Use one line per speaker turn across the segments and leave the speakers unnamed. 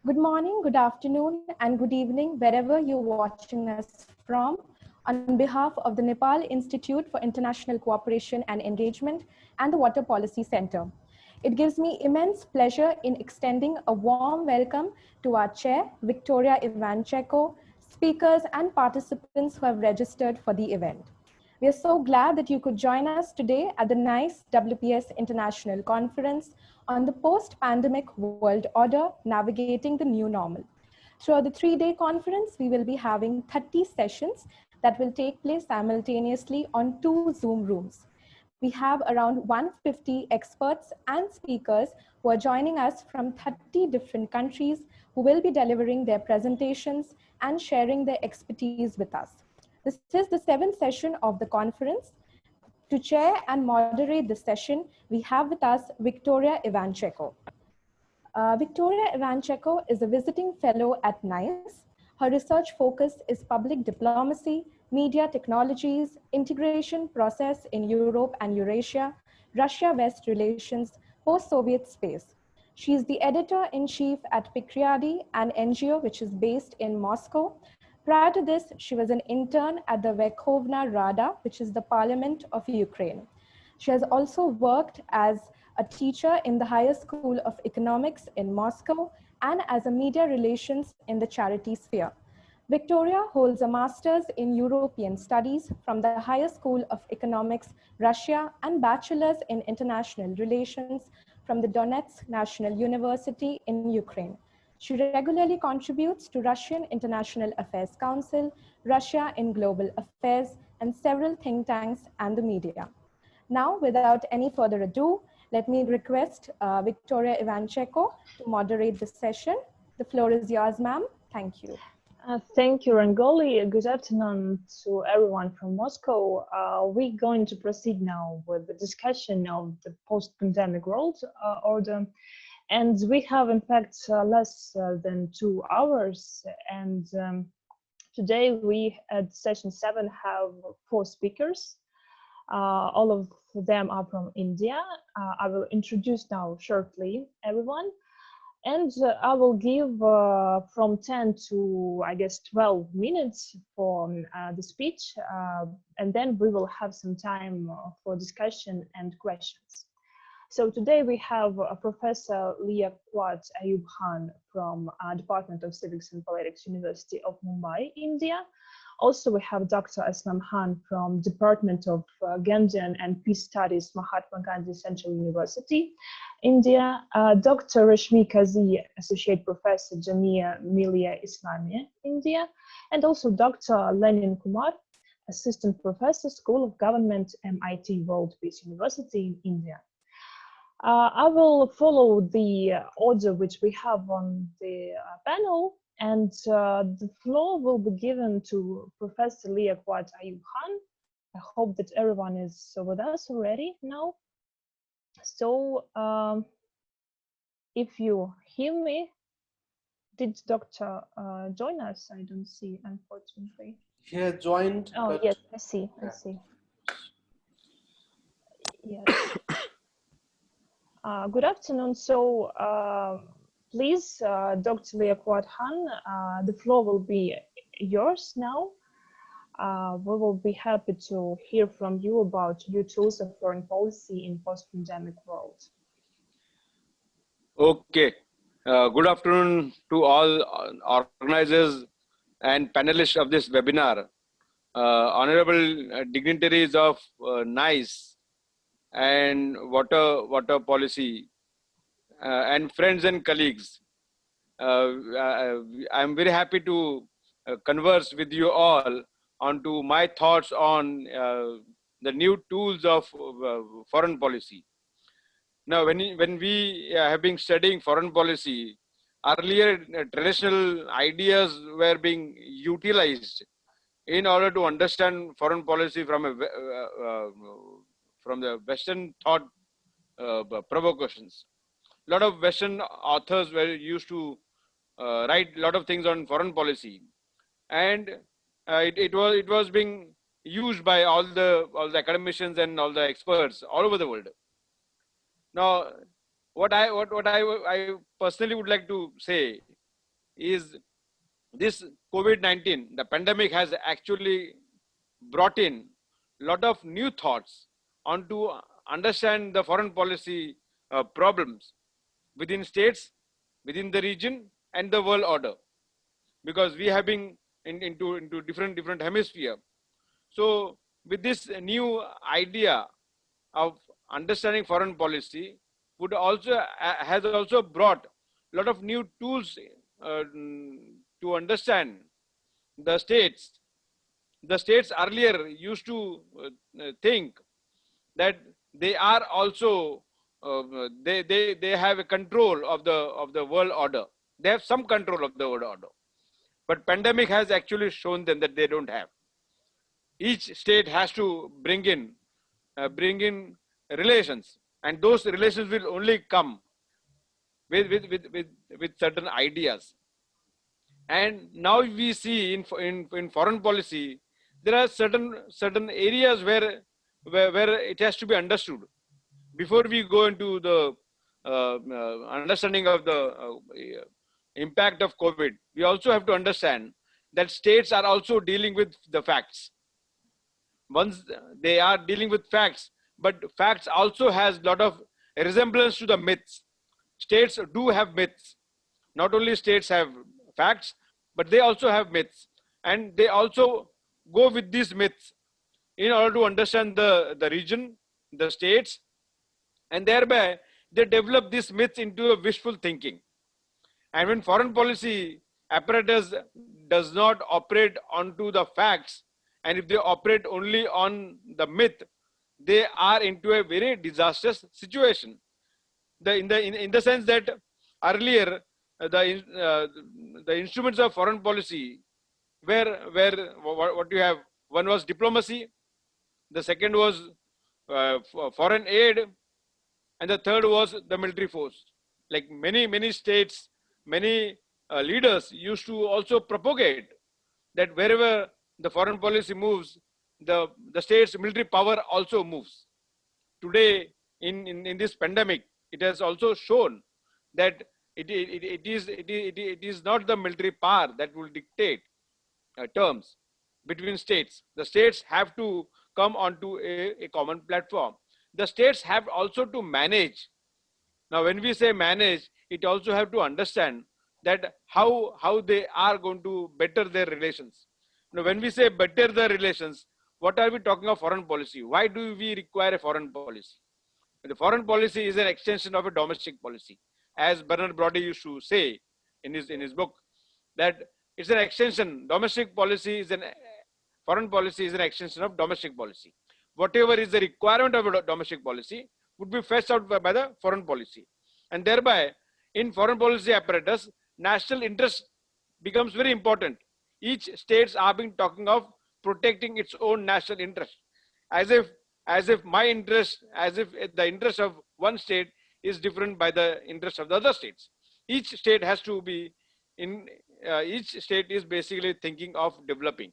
Good morning, good afternoon, and good evening, wherever you're watching us from. On behalf of the Nepal Institute for International Cooperation and Engagement and the Water Policy Center, it gives me immense pleasure in extending a warm welcome to our chair, Viktoria Ivanchenko, speakers and participants who have registered for the event. We are so glad that you could join us today at the NIICE WPS International Conference on the post-pandemic world order, navigating the new normal. Throughout the 3-day conference, we will be having 30 sessions that will take place simultaneously on 2 Zoom rooms. We have around 150 experts and speakers who are joining us from 30 different countries who will be delivering their presentations and sharing their expertise with us. This is the 7th session of the conference. To chair and moderate the session, we have with us Viktoria Ivanchenko. Viktoria Ivanchenko is a visiting fellow at NIICE. Her research focus is public diplomacy, media technologies, integration process in Europe and Eurasia, Russia-West relations, post-Soviet space. She is the editor-in-chief at Pikriadi, an NGO which is based in Moscow. Prior to this, she was an intern at the Verkhovna Rada, which is the Parliament of Ukraine. She has also worked as a teacher in the Higher School of Economics in Moscow and as a media relations in the charity sphere. Victoria holds a master's in European studies from the Higher School of Economics, Russia, and bachelor's in international relations from the Donetsk National University in Ukraine. She regularly contributes to Russian International Affairs Council, Russia in Global Affairs, and several think tanks and the media. Now, without any further ado, let me request Viktoria Ivanchenko to moderate the session. The floor is yours, ma'am. Thank you.
Thank you, Rangoli. Good afternoon to everyone from Moscow. We're going to proceed now with the discussion of the post-pandemic world order. And we have, in fact, less than 2 hours. And today we, at session 7, have 4 speakers. All of them are from India. I will introduce now shortly everyone. And I will give from 10 to, I guess, 12 minutes for the speech. And then we will have some time for discussion and questions. So today we have Professor Liyaqat Ayub from Department of Civics and Politics, University of Mumbai, India. Also, we have Dr. Aslam from Department of Gandhian and Peace Studies, Mahatma Gandhi Central University, India. Dr. Reshmi Kazi, Associate Professor, Jamia, Millia, Islamia, India. And also Dr. Lenin Kumar, Assistant Professor, School of Government, MIT World Peace University in India. I will follow the order which we have on the panel, and the floor will be given to Professor Liyaqat Ayub. I hope that everyone is with us already now. So if you hear me, did Doctor join us? I don't see, unfortunately.
He has joined.
Oh, yes, I see, I see. Yes. Good afternoon. So please, Dr. Liyaqat, the floor will be yours now. We will be happy to hear from you about your tools of foreign policy in post-pandemic world.
Okay. Good afternoon to all organizers and panelists of this webinar, honorable dignitaries of NIICE and water policy, and friends and colleagues. I'm very happy to converse with you all onto my thoughts on the new tools of foreign policy. Now, when we have been studying foreign policy, earlier traditional ideas were being utilized in order to understand foreign policy from the Western thought provocations. A lot of Western authors were used to write a lot of things on foreign policy, and it was being used by all the academicians and all the experts all over the world. Now, what I personally would like to say is this COVID-19, the pandemic has actually brought in a lot of new thoughts on to understand the foreign policy problems within states, within the region, and the world order, because we have been into different hemisphere. So with this new idea of understanding foreign policy would also has also brought a lot of new tools to understand the states. The states earlier used to think that they are also they have a control of the world order. They have some control of the world order, but pandemic has actually shown them that they don't have. Each state has to bring in relations, and those relations will only come with certain ideas. And now we see in foreign policy, there are certain areas where it has to be understood. Before we go into the understanding of the impact of COVID, we also have to understand that states are also dealing with the facts. Once they are dealing with facts, but facts also has a lot of resemblance to the myths. States do have myths. Not only states have facts, but they also have myths, and they also go with these myths in order to understand the region, the states, and thereby they develop these myths into a wishful thinking. And when foreign policy apparatus does not operate onto the facts, and if they operate only on the myth, they are into a very disastrous situation. In the sense that earlier the instruments of foreign policy were what you have. One was diplomacy, the second was foreign aid, and the third was the military force. Like many states, many leaders used to also propagate that wherever the foreign policy moves, the state's military power also moves. Today, in this pandemic, it has also shown that it is not the military power that will dictate terms between states. The states have to come onto a common platform. The states have also to manage. Now, when we say manage, it also have to understand that how they are going to better their relations. Now, when we say better the relations, what are we talking of foreign policy? Why do we require a foreign policy? The foreign policy is an extension of a domestic policy. As Bernard Brody used to say in his book, that it's an extension. Domestic policy is foreign policy is an extension of domestic policy. Whatever is the requirement of a domestic policy would be fetched out by the foreign policy. And thereby, in foreign policy apparatus, national interest becomes very important. Each states are being talking of protecting its own national interest, as if my interest, as if the interest of one state is different by the interest of the other states. Each state has to be each state is basically thinking of developing.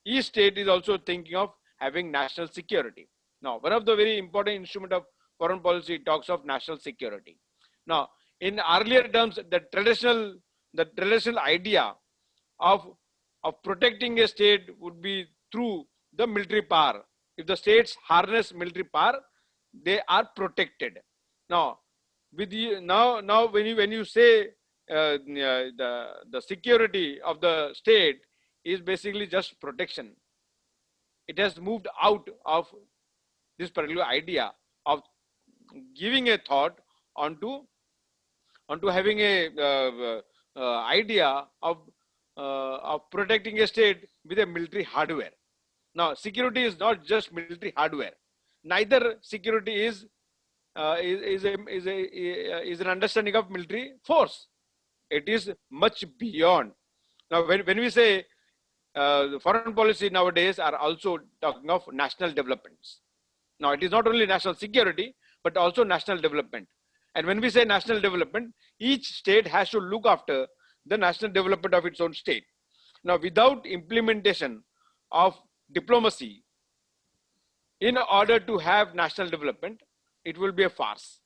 Each state is also thinking of having national security. Now, one of the very important instrument of foreign policy talks of national security. Now, in earlier terms, the traditional idea of protecting a state would be through the military power. If the states harness military power, they are protected. Now, when you say the security of the state is basically just protection, it has moved out of this particular idea of giving a thought onto having a idea of protecting a state with a military hardware. Now, security is not just military hardware. Neither security is an understanding of military force. It is much beyond. Now, when we say foreign policy nowadays are also talking of national developments. Now, it is not only national security, but also national development. And when we say national development, each state has to look after the national development of its own state. Now, without implementation of diplomacy, in order to have national development, it will be a farce.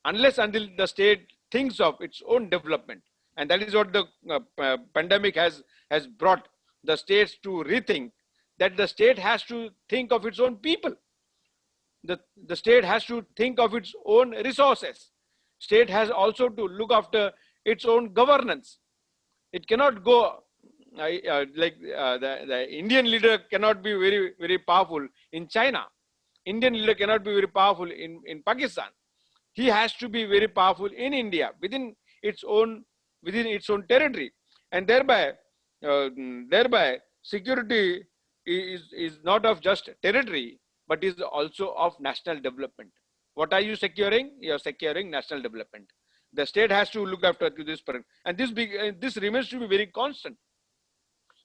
Until the state thinks of its own development, And that is what the pandemic has brought the states to rethink, that the state has to think of its own people. The state has to think of its own resources. State has also to look after its own governance. It cannot go the Indian leader cannot be very, very powerful in China. Indian leader cannot be very powerful in Pakistan. He has to be very powerful in India within its own territory, and thereby security is not of just territory, but is also of national development. What are you securing? You are securing national development. The state has to look after to this part, and this remains to be very constant.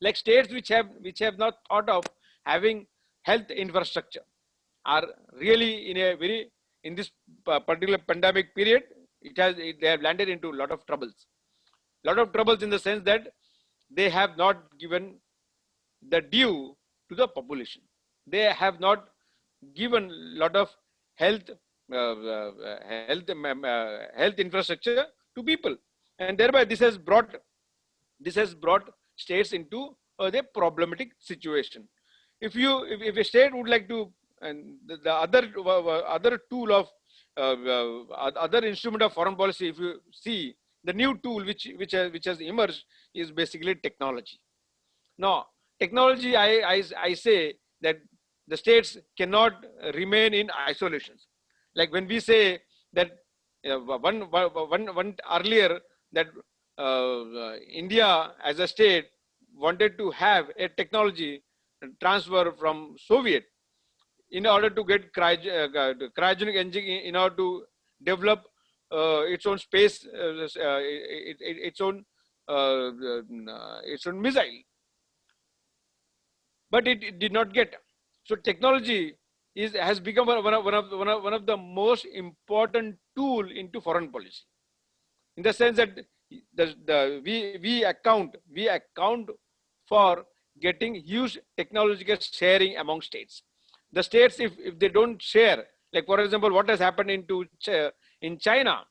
Like states which have not thought of having health infrastructure are really in this particular pandemic period, they have landed into a lot of troubles. In the sense that they have not given the due to the population. They have not given a lot of health infrastructure to people, and thereby this has brought states into a problematic situation. If a state would like to, and the other tool of other instrument of foreign policy, if you see the new tool which has emerged, is basically technology. Now, technology, I say that the states cannot remain in isolations. Like when we say that one earlier that India as a state wanted to have a technology transfer from Soviet in order to get cryogenic engine, in order to develop its own space, its own missile, but it did not get. So technology has become one of the most important tool into foreign policy, in the sense that we account for getting huge technological sharing among states. The states, if they don't share, like for example, what has happened in China,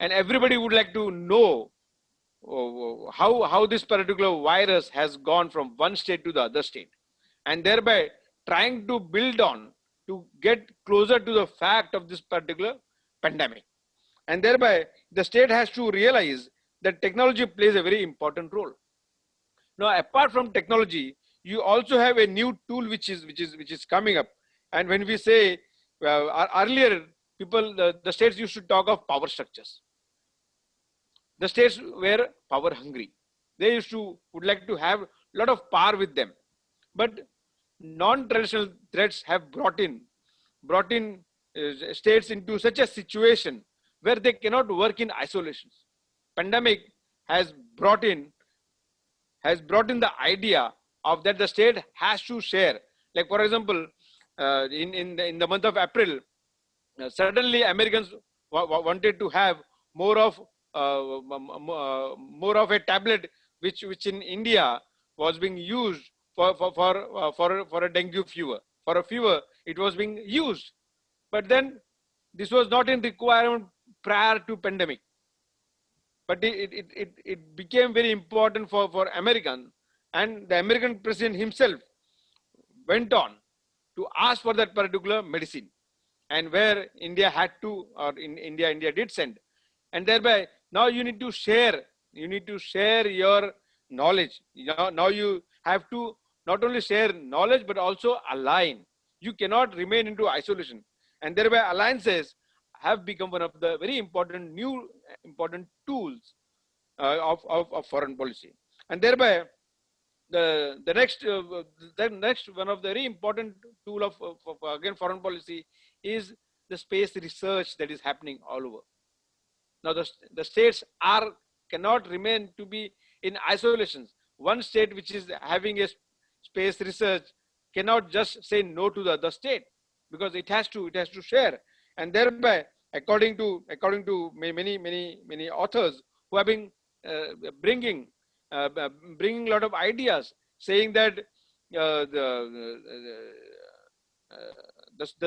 and everybody would like to know how this particular virus has gone from one state to the other state, and thereby trying to build on to get closer to the fact of this particular pandemic. And thereby the state has to realize that technology plays a very important role. Now, apart from technology, you also have a new tool which is coming up. And when we say earlier, the states used to talk of power structures. The states were power hungry. They would like to have a lot of power with them. But non-traditional threats have brought in states into such a situation where they cannot work in isolations. Pandemic has brought in the idea of that the state has to share. Like for example, in the month of April, suddenly Americans wanted to have more of a tablet which in India was being used for a dengue fever. For a fever, it was being used, but then this was not in requirement prior to pandemic. But it became very important for American, and the American president himself went on to ask for that particular medicine, and where India had to, or India did send, and thereby now you need to share your knowledge. Now you have to not only share knowledge but also align. You cannot remain into isolation, and thereby alliances have become one of the very important tools of foreign policy. And thereby the next one of the very important tool of again foreign policy is the space research that is happening all over. Now the states cannot remain to be in isolations. One state which is having a space research cannot just say no to the other state, because it has to share. And thereby, according to many authors who have been bringing a lot of ideas, saying that the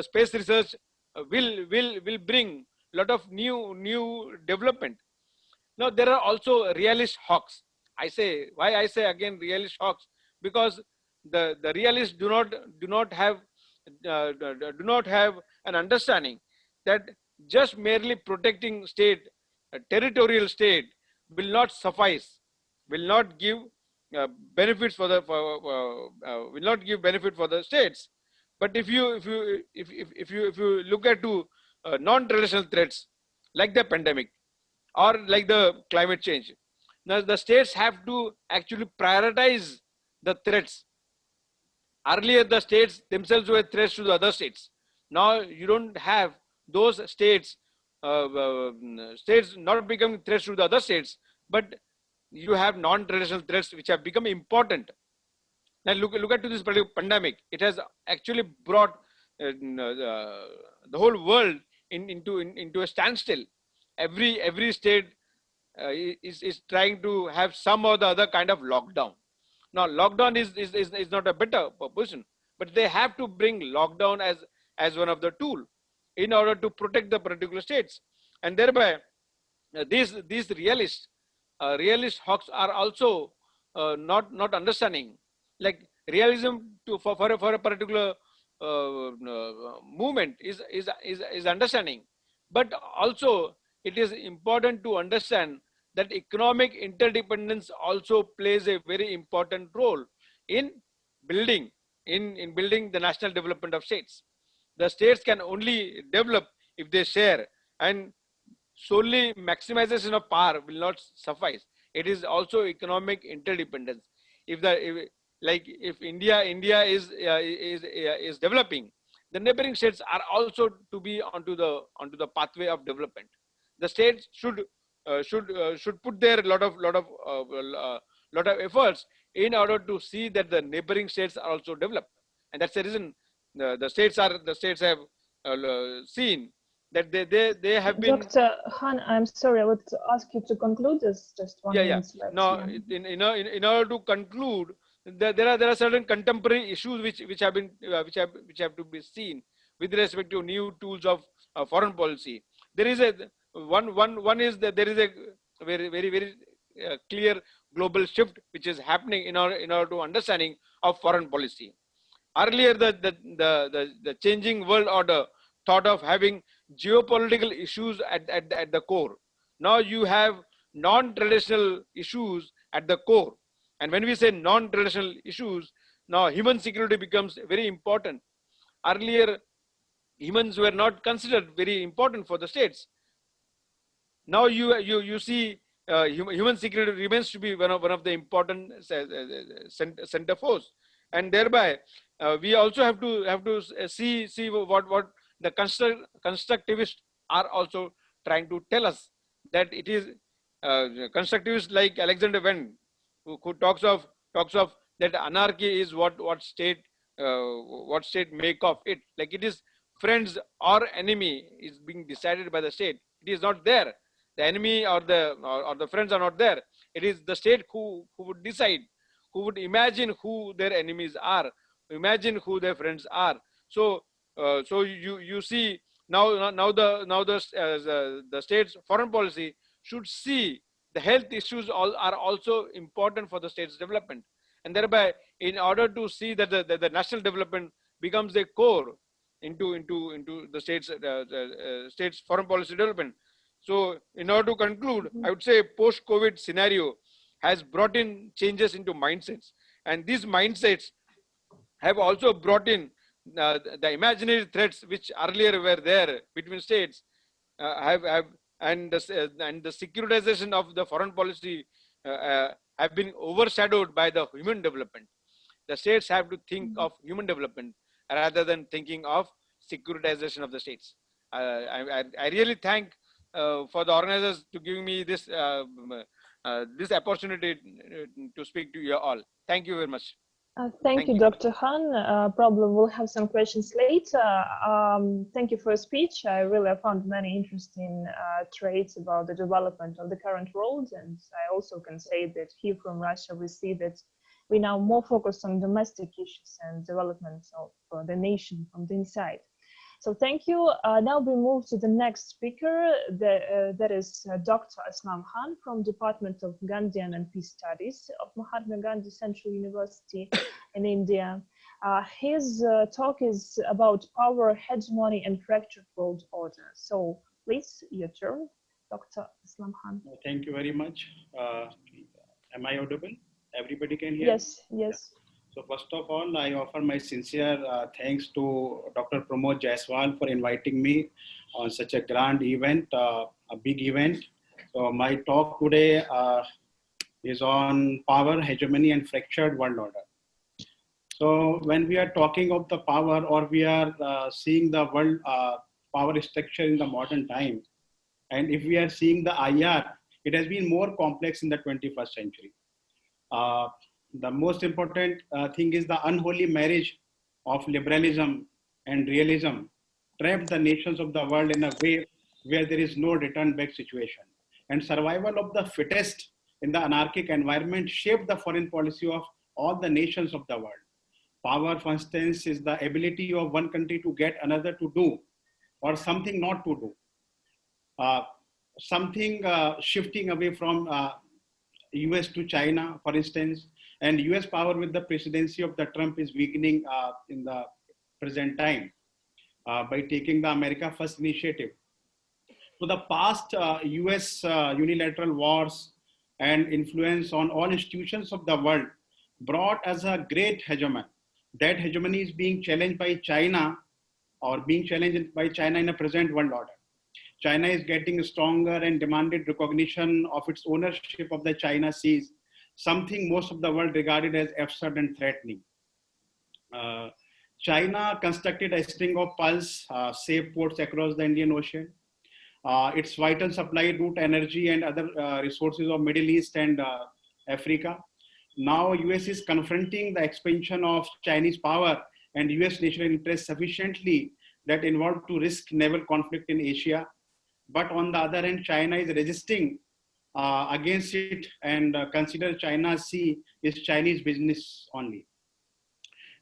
space research will bring a lot of new development. Now, there are also realist hawks. Why I say again realist hawks? Because the realists do not have an understanding that just merely protecting state, territorial state, will not suffice, will not give benefits for the will not give benefit for the states. But if you look at to non-traditional threats like the pandemic or like the climate change, now the states have to actually prioritize the threats. Earlier, the states themselves were threats to the other states. Now you don't have those states not becoming threats to the other states, but you have non-traditional threats which have become important. Now look at to this particular pandemic. It has actually brought the whole world into a standstill. Every state is trying to have some or the other kind of lockdown. Now, lockdown is not a better proposition, but they have to bring lockdown as one of the tool in order to protect the particular states, and thereby these realist hawks are also not understanding. Like realism for a particular movement is understanding, but also it is important to understand that economic interdependence also plays a very important role in building in building the national development of states. The states can only develop if they share, and solely maximization of power will not suffice. It is also economic interdependence. If India is developing, the neighboring states are also to be onto the pathway of development. The states should put their lot of efforts in order to see that the neighboring states are also developed, and that's the reason the states have seen that they have been.
Dr. Han, I'm sorry, I would ask you to conclude this. Just 1 minute left.
Now,
Yeah.
in order to conclude, there are certain contemporary issues which have to be seen with respect to new tools of foreign policy. There is a one is that there is a very clear global shift which is happening in order to understanding of foreign policy. Earlier, the changing world order thought of having geopolitical issues at the core. Now you have non-traditional issues at the core. And when we say non-traditional issues, now human security becomes very important. Earlier, humans were not considered very important for the states. Now you see human security remains to be one of the important center force, and thereby we also have to see what the constructivists are also trying to tell us, that it is constructivists like Alexander Venn who talks of that anarchy is what state make of it, like it is friends or enemy is being decided by the state. It is not there. The enemy or the friends are not there. It is the state who would decide, who would imagine who their enemies are, imagine who their friends are. So you see now the state's foreign policy should see the health issues are also important for the state's development, and thereby in order to see that the national development becomes a core into the state's foreign policy development. So in order to conclude, I would say post-COVID scenario has brought in changes into mindsets, and these mindsets have also brought in the imaginary threats which earlier were there between states, and the securitization of the foreign policy have been overshadowed by the human development. The states have to think of human development rather than thinking of securitization of the states. I really thank for the organizers to give me this this opportunity to speak to you all. Thank you very much.
Thank you, Dr. Han. Probably we'll have some questions later. Thank you for your speech. I really found many interesting traits about the development of the current world. And I also can say that here from Russia, we see that we're now more focused on domestic issues and development of the nation from the inside. So thank you. Now we move to the next speaker. That is Dr. Aslam Khan from Department of Gandhian and Peace Studies of Mahatma Gandhi Central University in India. His talk is about power, hegemony, and fractured world order. So please, your turn, Dr. Aslam Khan.
Thank you very much. Am I audible? Everybody can hear?
Yes, yes.
So first of all, I offer my sincere thanks to Dr. Pramod Jaiswal for inviting me on such a grand event, a big event. So my talk today is on power, hegemony, and fractured world order. So when we are talking of the power, or we are seeing the world power structure in the modern time, and if we are seeing the IR, it has been more complex in the 21st century. The most important thing is the unholy marriage of liberalism and realism trapped the nations of the world in a way where there is no return back situation. And survival of the fittest in the anarchic environment shaped the foreign policy of all the nations of the world. Power, for instance, is the ability of one country to get another to do or something not to do. Something shifting away from US to China, for instance, and US power with the presidency of the Trump is weakening in the present time by taking the America First initiative. So the past US unilateral wars and influence on all institutions of the world brought as a great hegemony. That hegemony is being challenged by China, or being challenged by China in a present world order. China is getting stronger and demanded recognition of its ownership of the China seas, something most of the world regarded as absurd and threatening. China constructed a string of pearls, safe ports across the Indian Ocean. Its vital supply route energy and other resources of Middle East and Africa. Now US is confronting the expansion of Chinese power and US national interests sufficiently that involved to risk naval conflict in Asia. But on the other hand, China is resisting against it and consider China's sea is Chinese business only.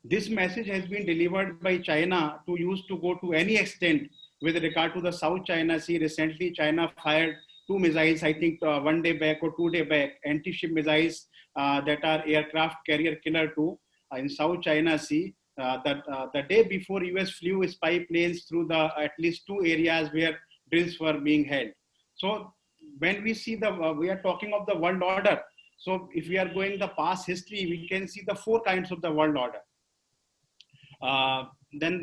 This message has been delivered by China to use to go to any extent with regard to the South China Sea. Recently, China fired 2 missiles, I think 1 day back or 2 days back, anti-ship missiles that are aircraft carrier killer 2 in South China Sea. The day before, US flew spy planes through the at least 2 areas where drills were being held. So when we see we are talking of the world order. So if we are going the past history, we can see the 4 kinds of the world order. Then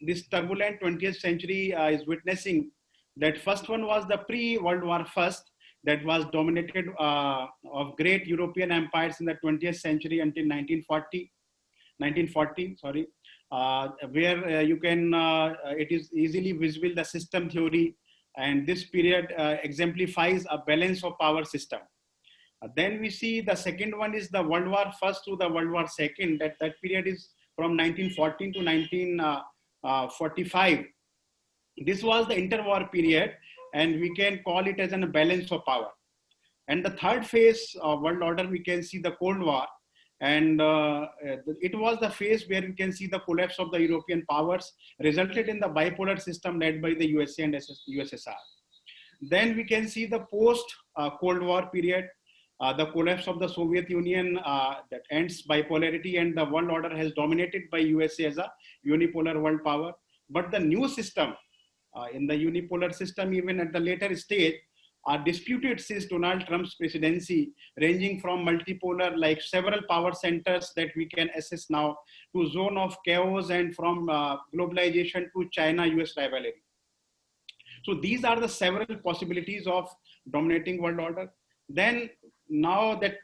this turbulent 20th century is witnessing that first one was the pre-World War I that was dominated of great European empires in the 20th century until 1940, where you can, it is easily visible the system theory, and this period exemplifies a balance of power system. Then we see the second one is the World War I to the World War II, that period is from 1914 to 1945. This was the interwar period, and we can call it as a balance of power. And the third phase of world order, we can see the Cold War, and it was the phase where we can see the collapse of the European powers resulted in the bipolar system led by the USA and USSR. Then we can see the post-Cold War period, the collapse of the Soviet Union that ends bipolarity, and the world order has dominated by USA as a unipolar world power. But the new system in the unipolar system, even at the later stage, are disputed since Donald Trump's presidency, ranging from multipolar, like several power centers that we can assess now, to zone of chaos, and from globalization to China-US rivalry. So these are the several possibilities of dominating world order. Then now that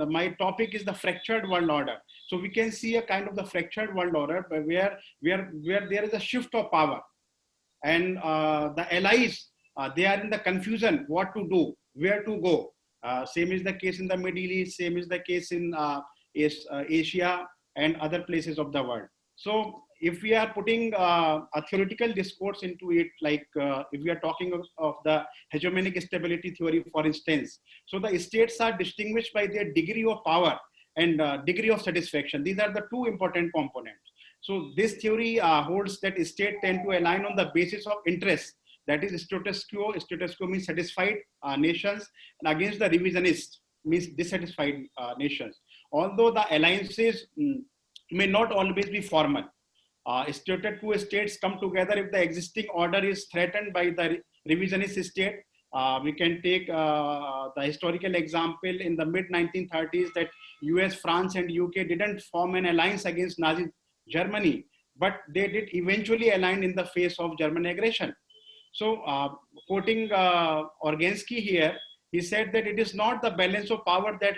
my topic is the fractured world order. So we can see a kind of the fractured world order where there is a shift of power, and the allies, they are in the confusion what to do, where to go. Same is the case in the Middle East, same is the case in Asia and other places of the world. So if we are putting a theoretical discourse into it, like if we are talking of the hegemonic stability theory, for instance, so the states are distinguished by their degree of power and degree of satisfaction. These are the 2 important components. So this theory holds that states tend to align on the basis of interest, that is status quo. Status quo means satisfied nations, and against the revisionist means dissatisfied nations. Although the alliances may not always be formal. Status quo states come together if the existing order is threatened by the revisionist state. We can take the historical example in the mid-1930s that US, France, and UK didn't form an alliance against Nazi Germany, but they did eventually align in the face of German aggression. So quoting Organsky here, he said that it is not the balance of power that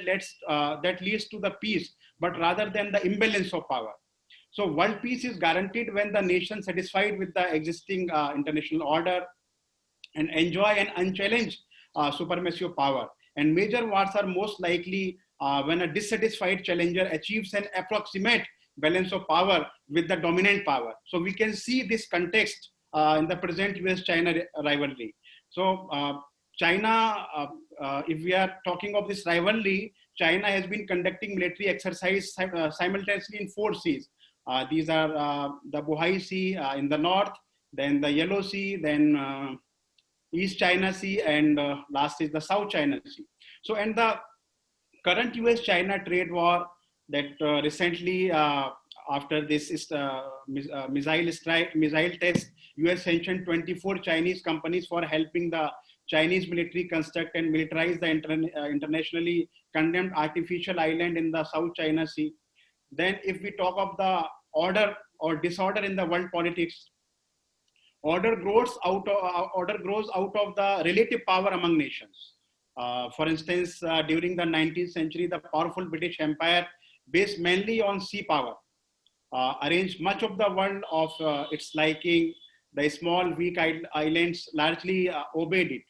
leads to the peace, but rather than the imbalance of power. So world peace is guaranteed when the nation satisfied with the existing international order and enjoy an unchallenged supremacy of power. And major wars are most likely when a dissatisfied challenger achieves an approximate balance of power with the dominant power. So we can see this context in the present US-China rivalry. So China, if we are talking of this rivalry, China has been conducting military exercise simultaneously in 4 seas. These are the Bohai Sea in the north, then the Yellow Sea, then East China Sea, and last is the South China Sea. So, and the current US-China trade war that recently, after this missile test, US sanctioned 24 Chinese companies for helping the Chinese military construct and militarize the internationally condemned artificial island in the South China Sea. Then if we talk of the order or disorder in the world politics, order grows out of the relative power among nations. For instance, during the 19th century, the powerful British Empire, based mainly on sea power, arranged much of the world of its liking. The small, weak islands largely obeyed it.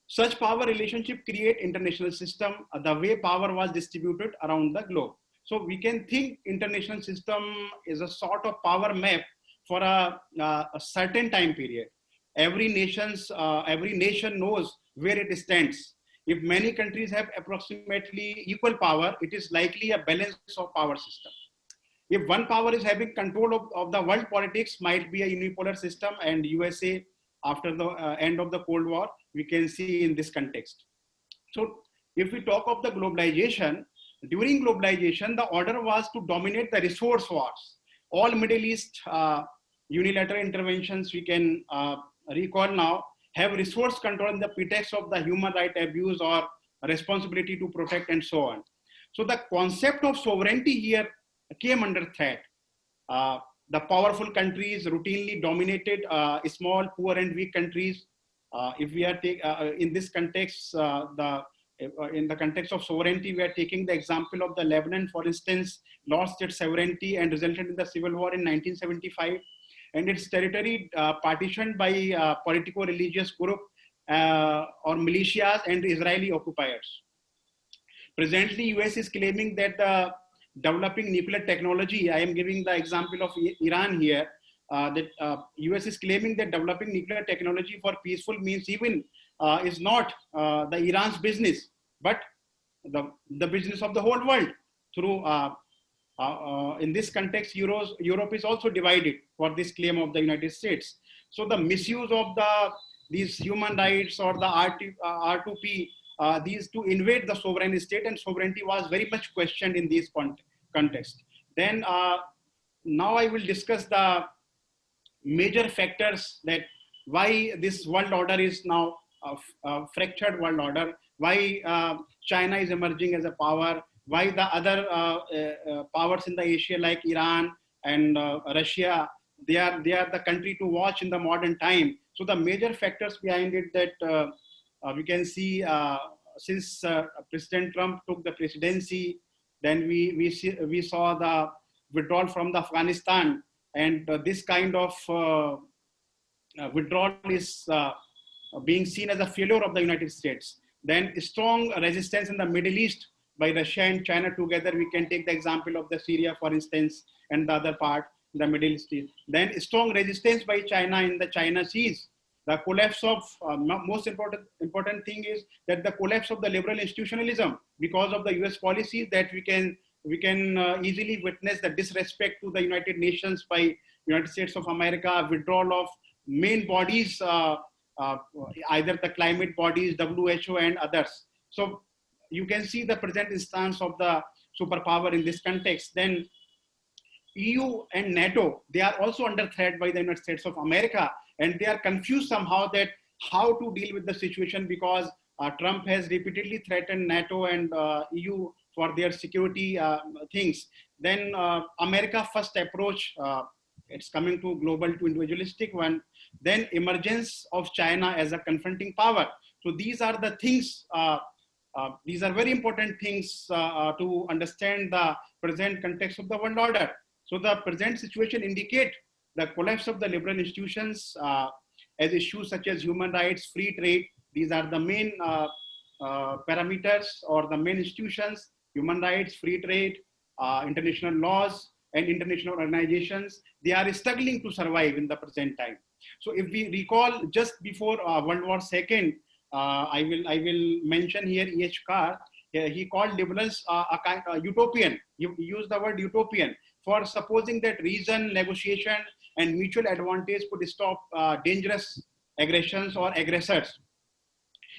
Such power relationship create international system, the way power was distributed around the globe. So we can think international system is a sort of power map for a certain time period. Every nation knows where it stands. If many countries have approximately equal power, it is likely a balance of power system. If one power is having control of the world politics, might be a unipolar system, and USA after the end of the Cold War, we can see in this context. So if we talk of the globalization, during globalization, the order was to dominate the resource wars. All Middle East unilateral interventions we can recall now have resource control in the pretext of the human right abuse or responsibility to protect and so on. So the concept of sovereignty here came under threat. The powerful countries routinely dominated small, poor and weak countries. If we are in this context, in the context of sovereignty, we are taking the example of the Lebanon, for instance, lost its sovereignty and resulted in the civil war in 1975, and its territory partitioned by politico-religious group or militias and Israeli occupiers. Presently, US is claiming that the developing nuclear technology, I am giving the example of Iran here, that US is claiming that developing nuclear technology for peaceful means even is not the Iran's business, but the business of the whole world. Through, in this context, Europe is also divided for this claim of the United States. So the misuse of these human rights or the R2P, these to invade the sovereign state, and sovereignty was very much questioned in this context. Then now I will discuss the major factors that why this world order is now a fractured world order, why China is emerging as a power, why the other powers in the Asia like Iran and Russia, they are the country to watch in the modern time. So the major factors behind it that we can see since President Trump took the presidency, then we saw the withdrawal from the Afghanistan, and this kind of withdrawal is being seen as a failure of the United States. Then strong resistance in the Middle East by Russia and China together. We can take the example of the Syria, for instance, and the other part, the Middle East. Then strong resistance by China in the China Seas. The collapse of, most important thing is that the collapse of the liberal institutionalism because of the US policies that we can we can easily witness the disrespect to the United Nations by United States of America, withdrawal of main bodies, either the climate bodies, WHO and others. So you can see the present instance of the superpower in this context. Then EU and NATO, they are also under threat by the United States of America, and they are confused somehow that how to deal with the situation, because Trump has repeatedly threatened NATO and EU for their security things. Then America first approach, it's coming to global to individualistic one. Then emergence of China as a confronting power. So these are the things, these are very important things to understand the present context of the world order. So the present situation indicate the collapse of the liberal institutions as issues such as human rights, free trade. These are the main parameters or the main institutions: human rights, free trade, international laws, and international organizations. They are struggling to survive in the present time. So if we recall just before World War II, I will mention here E.H. Carr. He called liberals a kind of utopian. He used the word utopian for supposing that reason, negotiation, and mutual advantage could stop dangerous aggressions or aggressors.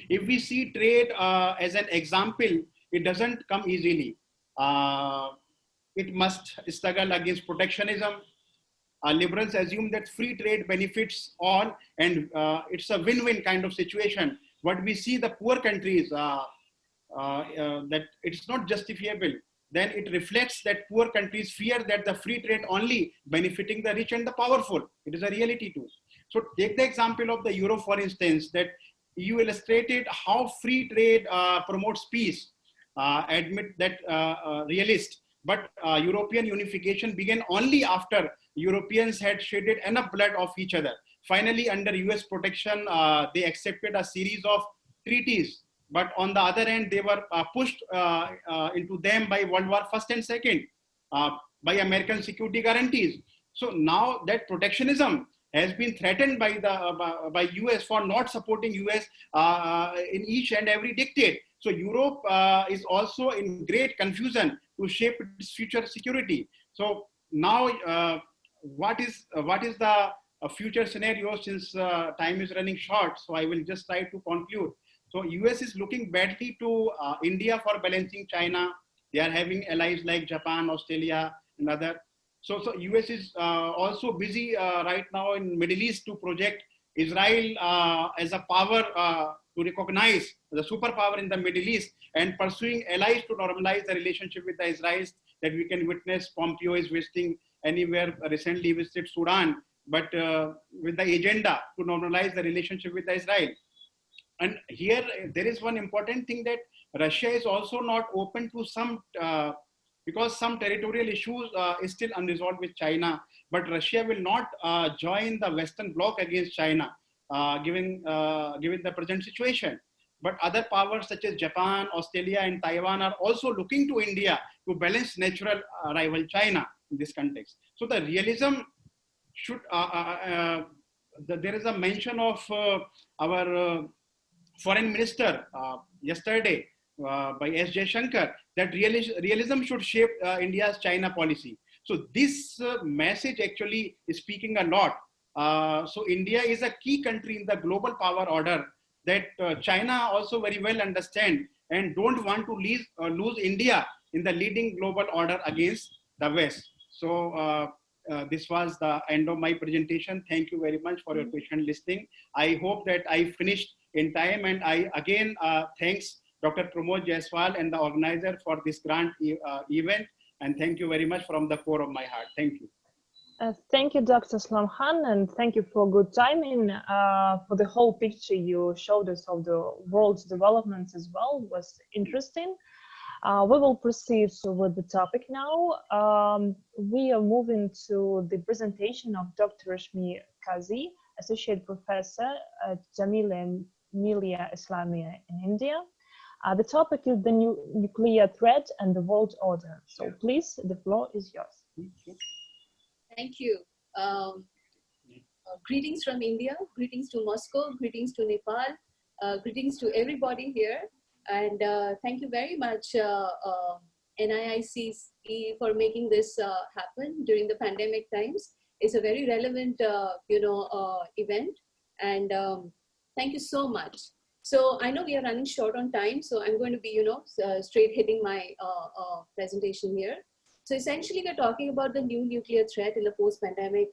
If we see trade as an example, it doesn't come easily. It must struggle against protectionism. Liberals assume that free trade benefits all, and it's a win-win kind of situation. But we see the poor countries, that it's not justifiable. Then it reflects that poor countries fear that the free trade only benefiting the rich and the powerful. It is a reality too. So take the example of the Euro, for instance, that you illustrated how free trade promotes peace. Admit that realist, but European unification began only after Europeans had shedded enough blood of each other. Finally, under US protection, they accepted a series of treaties. But on the other hand, they were pushed into them by World War I and II, by American security guarantees. So now that protectionism has been threatened by the by US for not supporting US in each and every dictate. So Europe is also in great confusion to shape its future security. So now, what is the future scenario, since time is running short? So I will just try to conclude. So US is looking badly to India for balancing China. They are having allies like Japan, Australia, and other. So US is also busy right now in Middle East to project Israel as a power to recognize the superpower in the Middle East, and pursuing allies to normalize the relationship with the Israelis. That we can witness Pompeo is visiting anywhere, recently visited Sudan, but with the agenda to normalize the relationship with Israel. And here there is one important thing, that Russia is also not open to some, because some territorial issues is still unresolved with China, but Russia will not join the Western bloc against China, given the present situation. But other powers such as Japan, Australia, and Taiwan are also looking to India to balance natural rival China in this context. So the realism should, there is a mention of our foreign minister yesterday by S Jaishankar, that realism should shape India's China policy. So this message actually is speaking a lot. So India is a key country in the global power order that China also very well understand, and don't want to lose India in the leading global order against the West. So this was the end of my presentation. Thank you very much for your patient listening. I hope that I finished in time, and I again thanks Dr. Pramod Jaiswal and the organizer for this grand event, and thank you very much from the core of my heart. Thank you.
Thank you, Dr. Aslam Khan, and thank you for good timing. For the whole picture you showed us of the world's developments as well was interesting. We will proceed with the topic now. We are moving to the presentation of Dr. Reshmi Kazi, Associate Professor at Jamia and Millia, Islamia in India. The topic is the new nuclear threat and the world order. So please, the floor is yours.
Thank you. Greetings from India, greetings to Moscow, greetings to Nepal, greetings to everybody here. And thank you very much, NIICE for making this happen during the pandemic times. It's a very relevant, event, and thank you so much. So I know we are running short on time, so I'm going to be, straight hitting my presentation here. So essentially, we're talking about the new nuclear threat in the post-pandemic,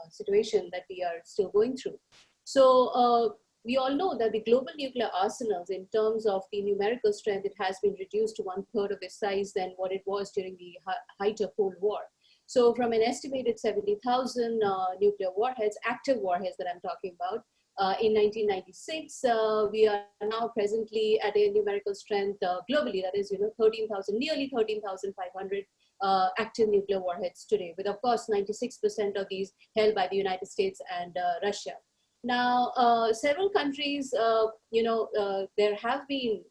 situation that we are still going through. So we all know that the global nuclear arsenals, in terms of the numerical strength, it has been reduced to 1/3 of its size than what it was during the height of Cold War. So from an estimated 70,000 nuclear warheads, active warheads that I'm talking about, in 1996, we are now presently at a numerical strength globally, that is, 13,000, nearly 13,500 active nuclear warheads today, with of course 96% of these held by the United States and Russia. Now, several countries, there have been,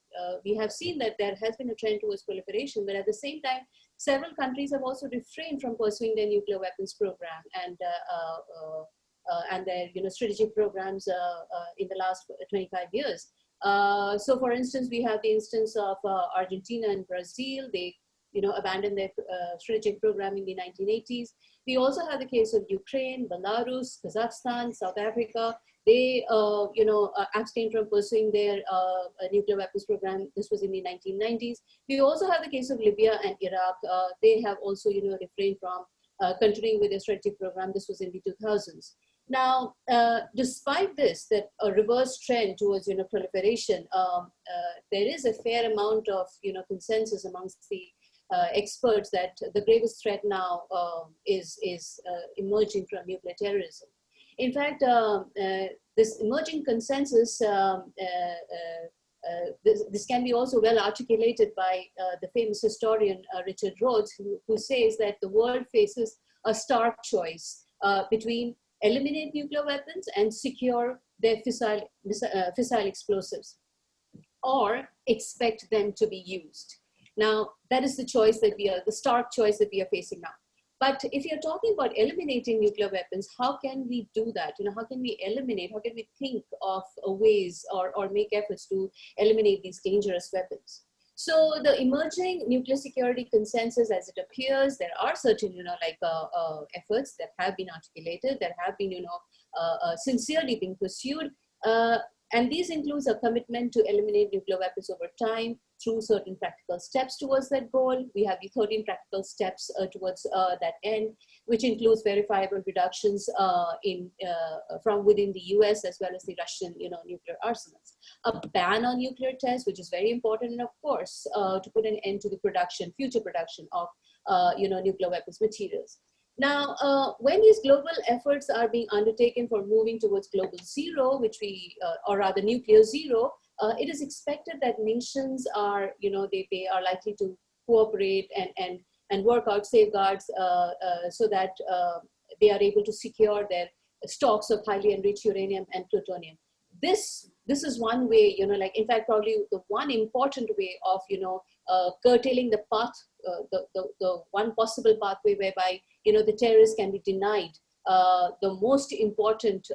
we have seen that there has been a trend towards proliferation, but at the same time, several countries have also refrained from pursuing their nuclear weapons program and their strategic programs in the last 25 years. So for instance, we have the instance of Argentina and Brazil. They abandoned their strategic program in the 1980s. We also have the case of Ukraine, Belarus, Kazakhstan, South Africa. They abstained from pursuing their nuclear weapons program. This was in the 1990s. We also have the case of Libya and Iraq. They have also refrained from continuing with their strategic program. This was in the 2000s. Now, despite this, that a reverse trend towards proliferation, there is a fair amount of consensus amongst the experts that the gravest threat now is emerging from nuclear terrorism. In fact, this emerging consensus, this can be also well articulated by the famous historian Richard Rhodes, who says that the world faces a stark choice between eliminate nuclear weapons and secure their fissile explosives, or expect them to be used. Now, that is the choice that the stark choice that we are facing now. But if you're talking about eliminating nuclear weapons, how can we do that? How can we eliminate, how can we think of ways or make efforts to eliminate these dangerous weapons? So the emerging nuclear security consensus, as it appears, there are certain, efforts that have been articulated, that have been, sincerely being pursued. And these includes a commitment to eliminate nuclear weapons over time through certain practical steps towards that goal. We have the 13 practical steps towards that end, which includes verifiable reductions from within the US as well as the Russian nuclear arsenals. A ban on nuclear tests, which is very important, and of course, to put an end to the future production of nuclear weapons materials. Now, when these global efforts are being undertaken for moving towards global zero, or rather nuclear zero, it is expected that nations are, they are likely to cooperate and work out safeguards so that they are able to secure their stocks of highly enriched uranium and plutonium. This is one way, in fact, probably the one important way of, curtailing the path, the one possible pathway whereby, the terrorists can be denied the most important,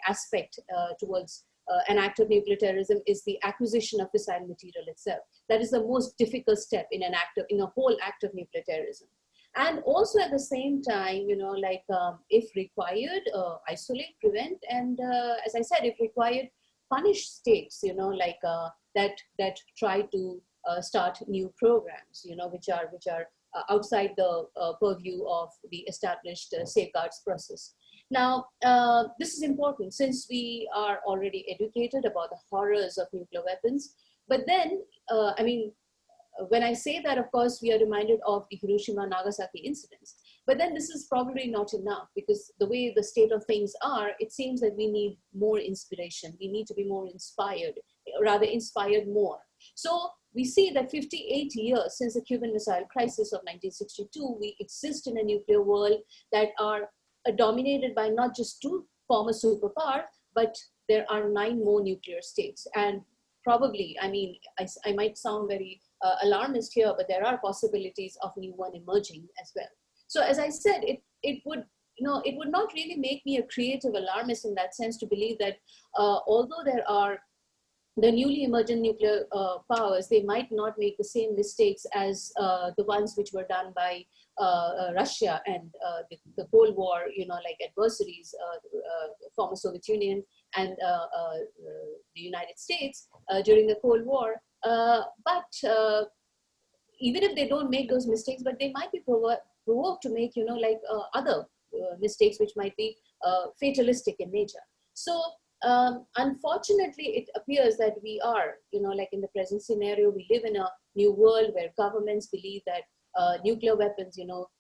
aspect towards an act of nuclear terrorism is the acquisition of fissile material itself. That is the most difficult step in a whole act of nuclear terrorism. And also at the same time, if required, isolate, prevent, and as I said, if required, punish states, that try to start new programs, which are outside the purview of the established safeguards process. Now, this is important since we are already educated about the horrors of nuclear weapons. But then, when I say that, of course, we are reminded of the Hiroshima-Nagasaki incidents. But then this is probably not enough, because the way the state of things are, it seems that we need more inspiration. We need to be more inspired, rather inspired more. So we see that 58 years since the Cuban Missile Crisis of 1962, we exist in a nuclear world that are dominated by not just two former superpowers, but there are 9 more nuclear states. And probably, I might sound very alarmist here, but there are possibilities of new one emerging as well. So as I said, it would not really make me a creative alarmist in that sense to believe that although there are the newly emergent nuclear powers, they might not make the same mistakes as the ones which were done by Russia and the Cold War, like adversaries, former Soviet Union and the United States during the Cold War. But even if they don't make those mistakes, but they might be provoked to make, other mistakes which might be fatalistic in nature. So unfortunately, it appears that we are, like in the present scenario, we live in a new world where governments believe that nuclear weapons,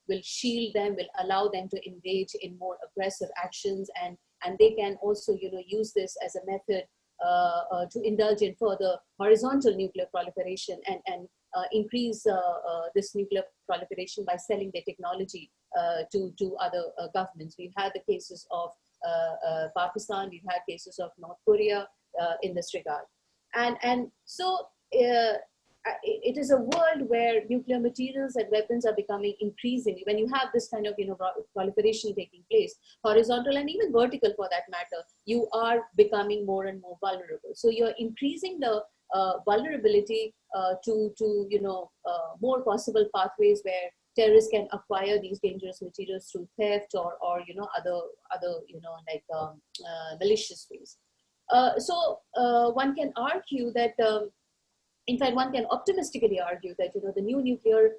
will shield them, will allow them to engage in more aggressive actions, and they can also, use this as a method to indulge in further horizontal nuclear proliferation and increase this nuclear proliferation by selling their technology to other governments. We've had the cases of Pakistan, we've had cases of North Korea in this regard. And so it is a world where nuclear materials and weapons are becoming increasingly, when you have this kind of proliferation taking place, horizontal and even vertical for that matter, you are becoming more and more vulnerable. So you're increasing the vulnerability to more possible pathways where terrorists can acquire these dangerous materials through theft or other malicious ways. So one can argue that in fact, one can optimistically argue that the new nuclear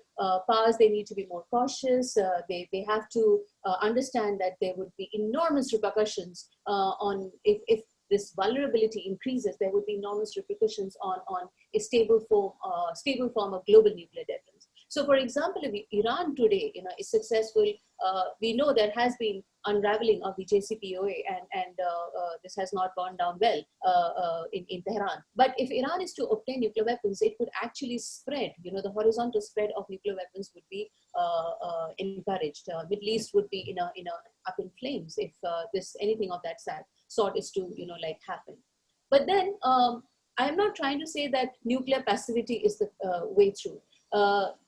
powers, they need to be more cautious. They have to understand that there would be enormous repercussions on if this vulnerability increases. There would be enormous repercussions on a stable form of global nuclear defense. So, for example, if Iran today, is successful, we know there has been unraveling of the JCPOA, and this has not gone down well in Tehran. But if Iran is to obtain nuclear weapons, it could actually spread. The horizontal spread of nuclear weapons would be encouraged. Middle East would be up in flames if anything of that sort is to happen. But then I am not trying to say that nuclear passivity is the way through.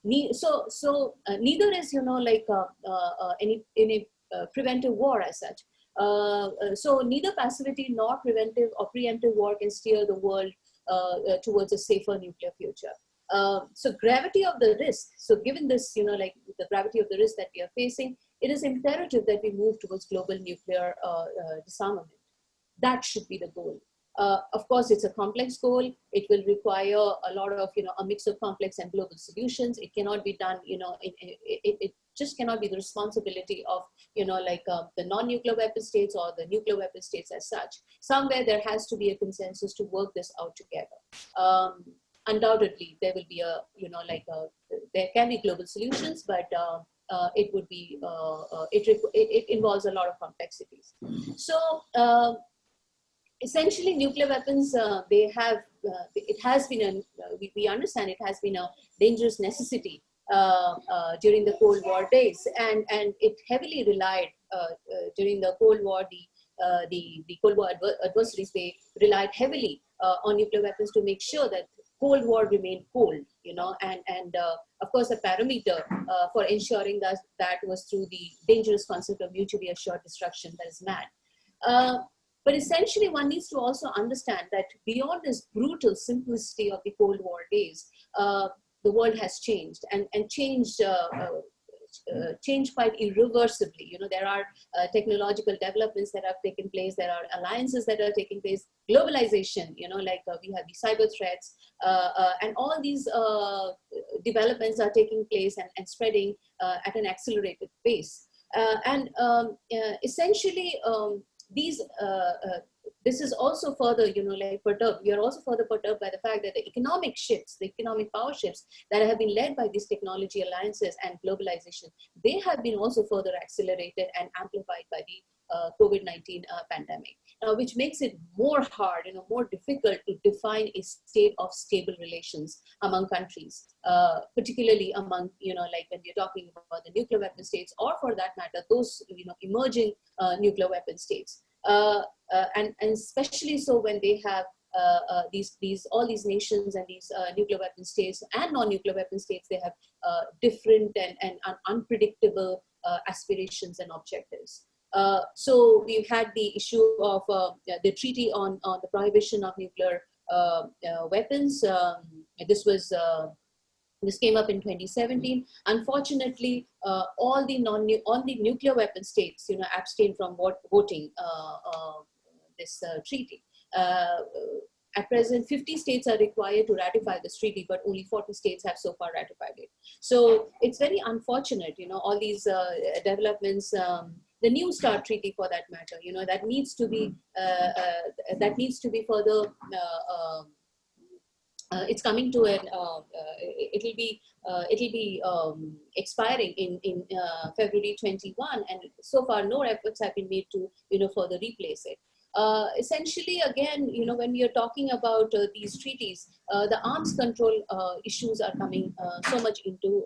Neither is any preventive war as such. So neither passivity nor preventive or preemptive war can steer the world towards a safer nuclear future. So gravity of the risk. So given this, the gravity of the risk that we are facing, it is imperative that we move towards global nuclear disarmament. That should be the goal. Of course, it's a complex goal. It will require a lot of, a mix of complex and global solutions. It cannot be done, it just cannot be the responsibility of, the non-nuclear weapon states or the nuclear weapon states as such. Somewhere there has to be a consensus to work this out together. Undoubtedly, there will be there can be global solutions, but it would be, it involves a lot of complexities. So, essentially, nuclear weapons, it has been we understand it has been a dangerous necessity during the Cold War days, and it heavily relied during the Cold War, the Cold War adversaries, they relied heavily on nuclear weapons to make sure that Cold War remained cold, and of course the parameter for ensuring that was through the dangerous concept of mutually assured destruction, that is MAD. But essentially, one needs to also understand that beyond this brutal simplicity of the Cold War days, the world has changed and changed quite irreversibly. There are technological developments that have taken place. There are alliances that are taking place. Globalization, we have the cyber threats, and all these developments are taking place and spreading at an accelerated pace. Essentially, this is also further, perturbed. We are also further perturbed by the fact that the economic shifts, the economic power shifts that have been led by these technology alliances and globalization, they have been also further accelerated and amplified by the COVID-19 pandemic, which makes it more hard, more difficult to define a state of stable relations among countries, particularly among, like when we're talking about the nuclear weapon states, or for that matter, those, emerging nuclear weapon states. And especially so when they have all these nations and these nuclear weapon states and non-nuclear weapon states, they have different and unpredictable aspirations and objectives. So we've had the issue of the treaty on the prohibition of nuclear weapons. This came up in 2017. Unfortunately, all the nuclear weapon states, abstained from voting this treaty. At present, 50 states are required to ratify this treaty, but only 40 states have so far ratified it. So it's very unfortunate, all these developments. The New START treaty, for that matter, that needs to be further. It's coming to an. It'll be expiring in February 21, and so far no efforts have been made to further replace it. Essentially, again, when we are talking about these treaties, the arms control issues are coming so much into,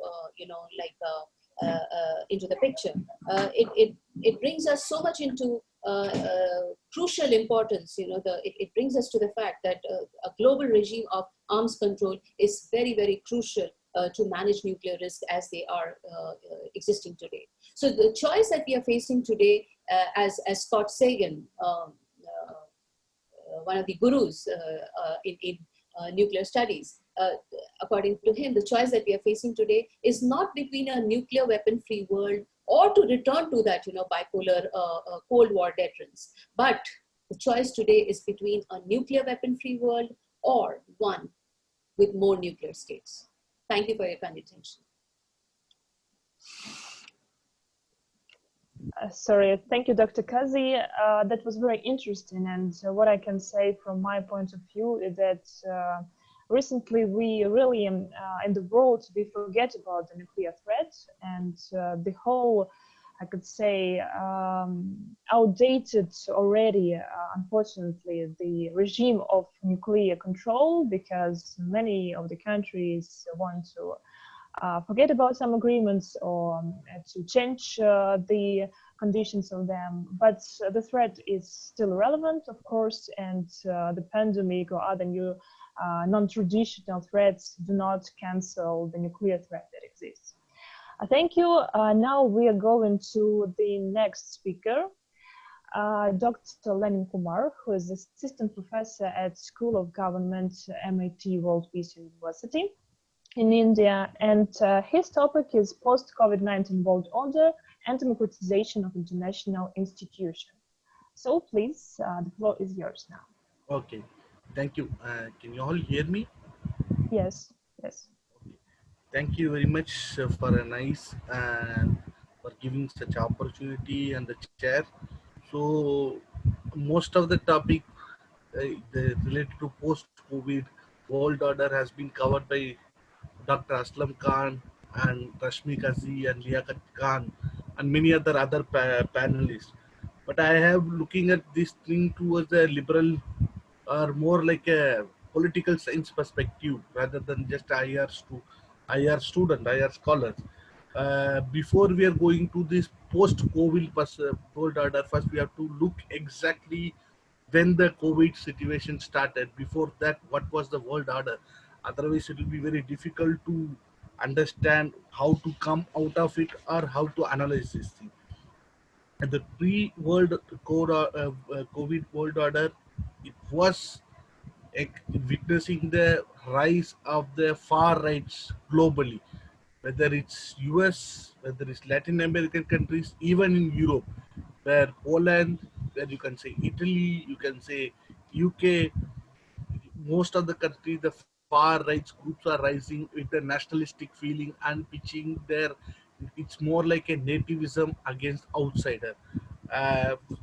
into the picture. It brings us so much into crucial importance. It brings us to the fact that a global regime of arms control is very, very crucial to manage nuclear risk as they are existing today. So the choice that we are facing today, as Scott Sagan, one of the gurus in nuclear studies, according to him, the choice that we are facing today is not between a nuclear weapon-free world or to return to that, bipolar Cold War deterrence. But the choice today is between a nuclear weapon-free world or one with more nuclear states. Thank you for your kind attention.
Sorry, thank you, Dr. Kazi. That was very interesting. And what I can say from my point of view is that recently we really, in the world, we forget about the nuclear threat, and the whole, I could say, outdated already, unfortunately, the regime of nuclear control, because many of the countries want to forget about some agreements or to change the conditions of them. But the threat is still relevant, of course, and the pandemic or other new non-traditional threats do not cancel the nuclear threat that exists. Thank you. Now we are going to the next speaker, Dr. Lenin Kumar, who is assistant professor at School of Government, MIT World Peace University in India, and his topic is post-COVID-19 world order and democratization of international institutions. So please, the floor is yours now.
Okay, thank you. Can you all hear me?
Yes, yes.
Okay. Thank you very much for a nice and for giving such opportunity and the chair. So most of the topic related to post-COVID world order has been covered by Dr. Aslam Khan and Reshmi Kazi and Liyaqat Khan and many other panelists. But I have looking at this thing towards a liberal or more like a political science perspective rather than just IR student, IR scholars. Before we are going to this post-COVID world order, first we have to look exactly when the COVID situation started. Before that, what was the world order? Otherwise, it will be very difficult to understand how to come out of it or how to analyze this thing. And the pre-world COVID world order, it was witnessing the rise of the far rights globally, whether it's US, whether it's Latin American countries, even in Europe, where Poland, where you can say Italy, you can say UK, most of the countries, the far right groups are rising with a nationalistic feeling and pitching their, it's more like a nativism against outsider.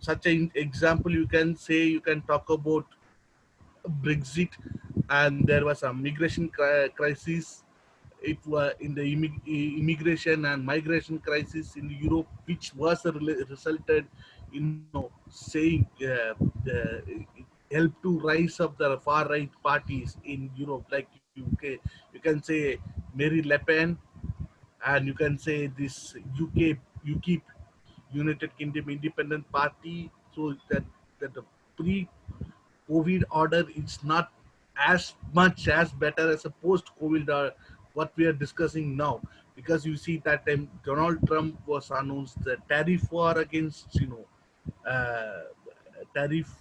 Such an example you can say, you can talk about Brexit, and there was a migration crisis. It was in the immigration and migration crisis in Europe, which was resulted, saying it helped to rise up the far right parties in Europe, like UK. You can say Mary Le Pen, and you can say this UKIP, United Kingdom Independent Party. So that the pre-COVID order is not as much as better as a post-COVID what we are discussing now, because you see that time Donald Trump was announced the tariff war against uh, tariff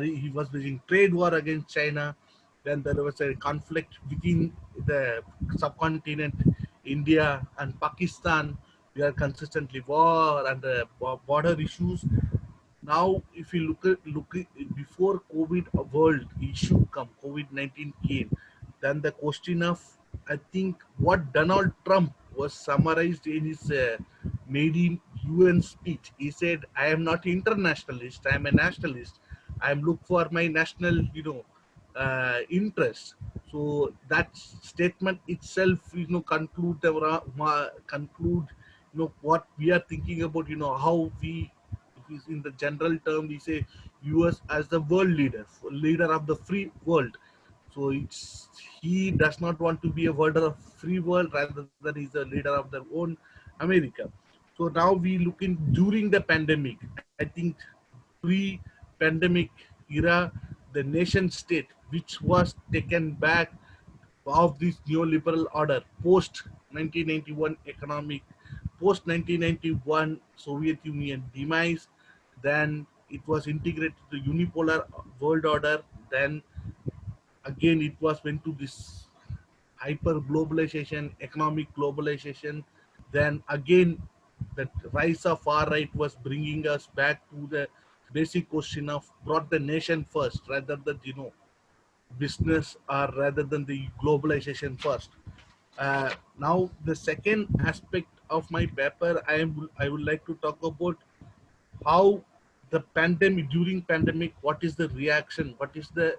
he was waging trade war against China. Then there was a conflict within the subcontinent, India and Pakistan. We are consistently war and border issues. Now, if you look at before COVID world issue come, COVID-19 came, then the question of, I think what Donald Trump was summarized in his made in UN speech. He said, "I am not internationalist. I am a nationalist. I am look for my national, interest." So that statement itself, conclude, what we are thinking about, how we, in the general term, we say US as the world leader of the free world. So he does not want to be a leader of free world, rather than he's a leader of their own America. So now we look in during the pandemic. I think pre-pandemic era, the nation state which was taken back of this neoliberal order post 1991 economic, post 1991 Soviet Union demise, then it was integrated to unipolar world order, then again it was went to this hyper globalization, economic globalization, then again the rise of far right was bringing us back to the basic question of brought the nation first rather than business, or rather than the globalization first. Now the second aspect of my paper, I would like to talk about how the pandemic, during pandemic, what is the reaction, what is the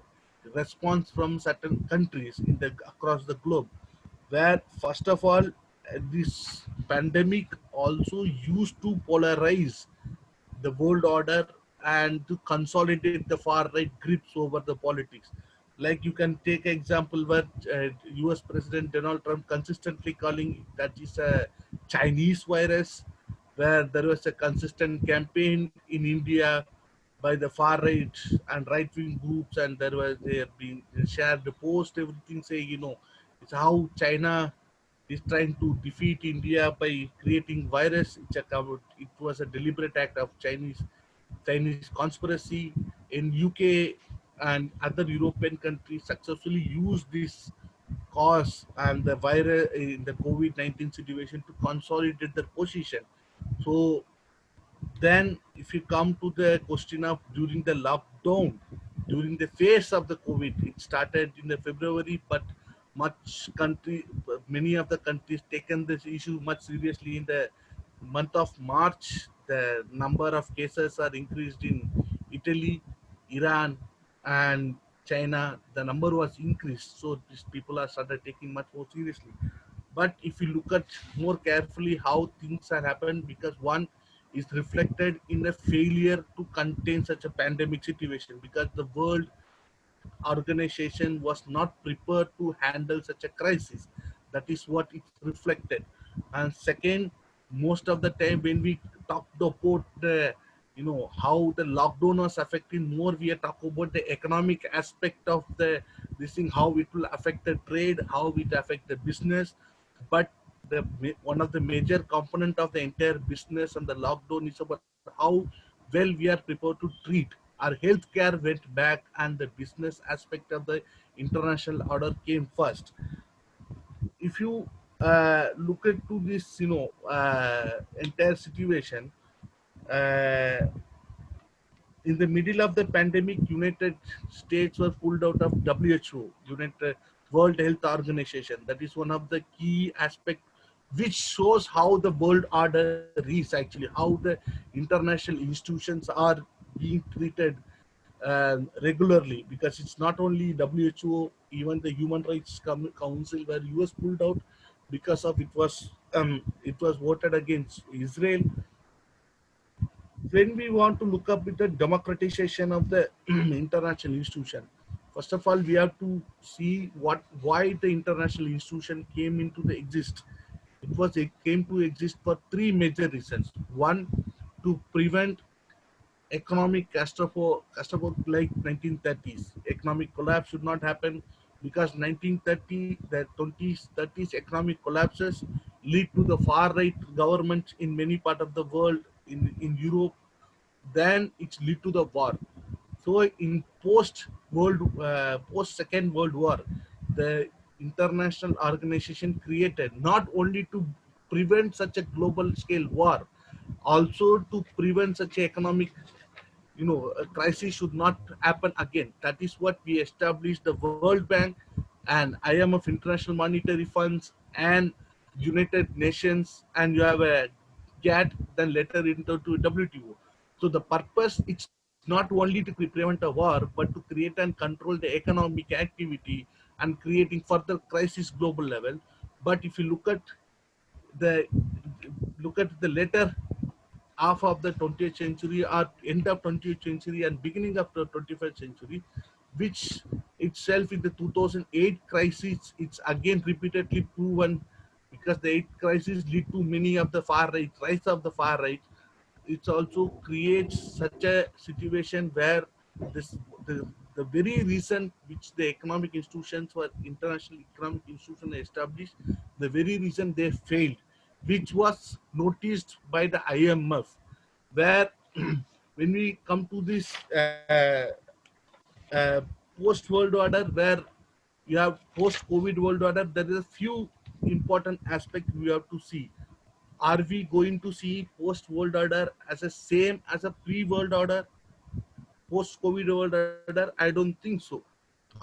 response from certain countries in the across the globe, where first of all, this pandemic also used to polarize the world order and to consolidate the far right grips over the politics. Like you can take example where US President Donald Trump consistently calling that is a Chinese virus, where there was a consistent campaign in India by the far right and right wing groups, and there was they have been shared the post, everything saying, it's how China is trying to defeat India by creating virus. It was a deliberate act of Chinese conspiracy. In UK and other European countries successfully used this cause and the virus in the COVID-19 situation to consolidate their position. So then, if you come to the question of during the lockdown, during the phase of the COVID, it started in the February, but many of the countries taken this issue much seriously in the month of March. The number of cases are increased in Italy, Iran, and China. The number was increased, so these people are started taking much more seriously. But if you look at more carefully how things are happened, because one is reflected in the failure to contain such a pandemic situation, because the world organization was not prepared to handle such a crisis. That is what it's reflected. And second, most of the time when we talk about the how the lockdown was affecting more, we are talking about the economic aspect of the this thing, how it will affect the trade, how it affect the business. But one of the major component of the entire business and the lockdown is about how well we are prepared to treat. Our healthcare went back, and the business aspect of the international order came first. If you look into this, entire situation, uh, in the middle of the pandemic, United States were pulled out of WHO, United World Health Organization. That is one of the key aspects which shows how the world order is actually, how the international institutions are being treated regularly, because it's not only WHO, even the Human Rights Council where US pulled out because of it was voted against Israel. When we want to look up with the democratization of the international institution, first of all, we have to see why the international institution came into the exist. It came to exist for three major reasons. One, to prevent economic catastrophe like 1930s. Economic collapse should not happen, because 1930, the 20s, 30s economic collapses lead to the far right governments in many part of the world, in Europe. Then it's lead to the war. So in post Second World War, the international organization created not only to prevent such a global scale war, also to prevent such economic, a crisis should not happen again. That is what we established the World Bank and IMF, International Monetary Funds, and United Nations, and you have a GATT, then later into to WTO. So the purpose, it's not only to prevent a war, but to create and control the economic activity and creating further crisis global level. But if you the look at the later half of the 20th century or end of 20th century and beginning of the 21st century, which itself in the 2008 crisis, it's again repeatedly proven, because the 8th crisis lead to many of the far right, rise of the far right. It also creates such a situation where this the very reason which the economic institutions were international economic institutions established, the very reason they failed, which was noticed by the IMF, where when we come to this uh, post world order, where you have post COVID world order, there is a few important aspects we have to see. Are we going to see post world order as a same as a pre world order, post COVID world order? I don't think so.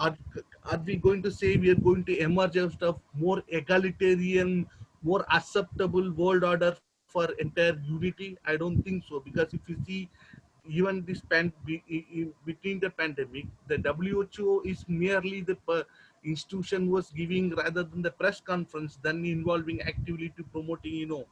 Are, are we going to say we are going to emerge out of more egalitarian, more acceptable world order for entire unity? I don't think so, because if you see, even this between the pandemic, the WHO is merely the institution was giving, rather than the press conference, then involving actively to promoting,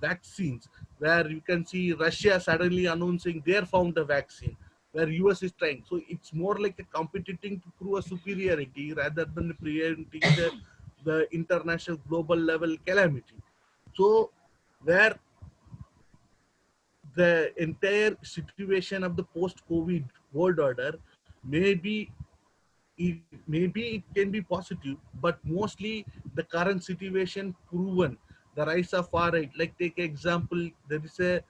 vaccines, where you can see Russia suddenly announcing they found a vaccine, where US is trying. So it's more like a competing to prove a superiority rather than preventing the international global level calamity. So where the entire situation of the post-COVID world order maybe maybe it can be positive, but mostly the current situation proven the rise of far right. Like take example, there is a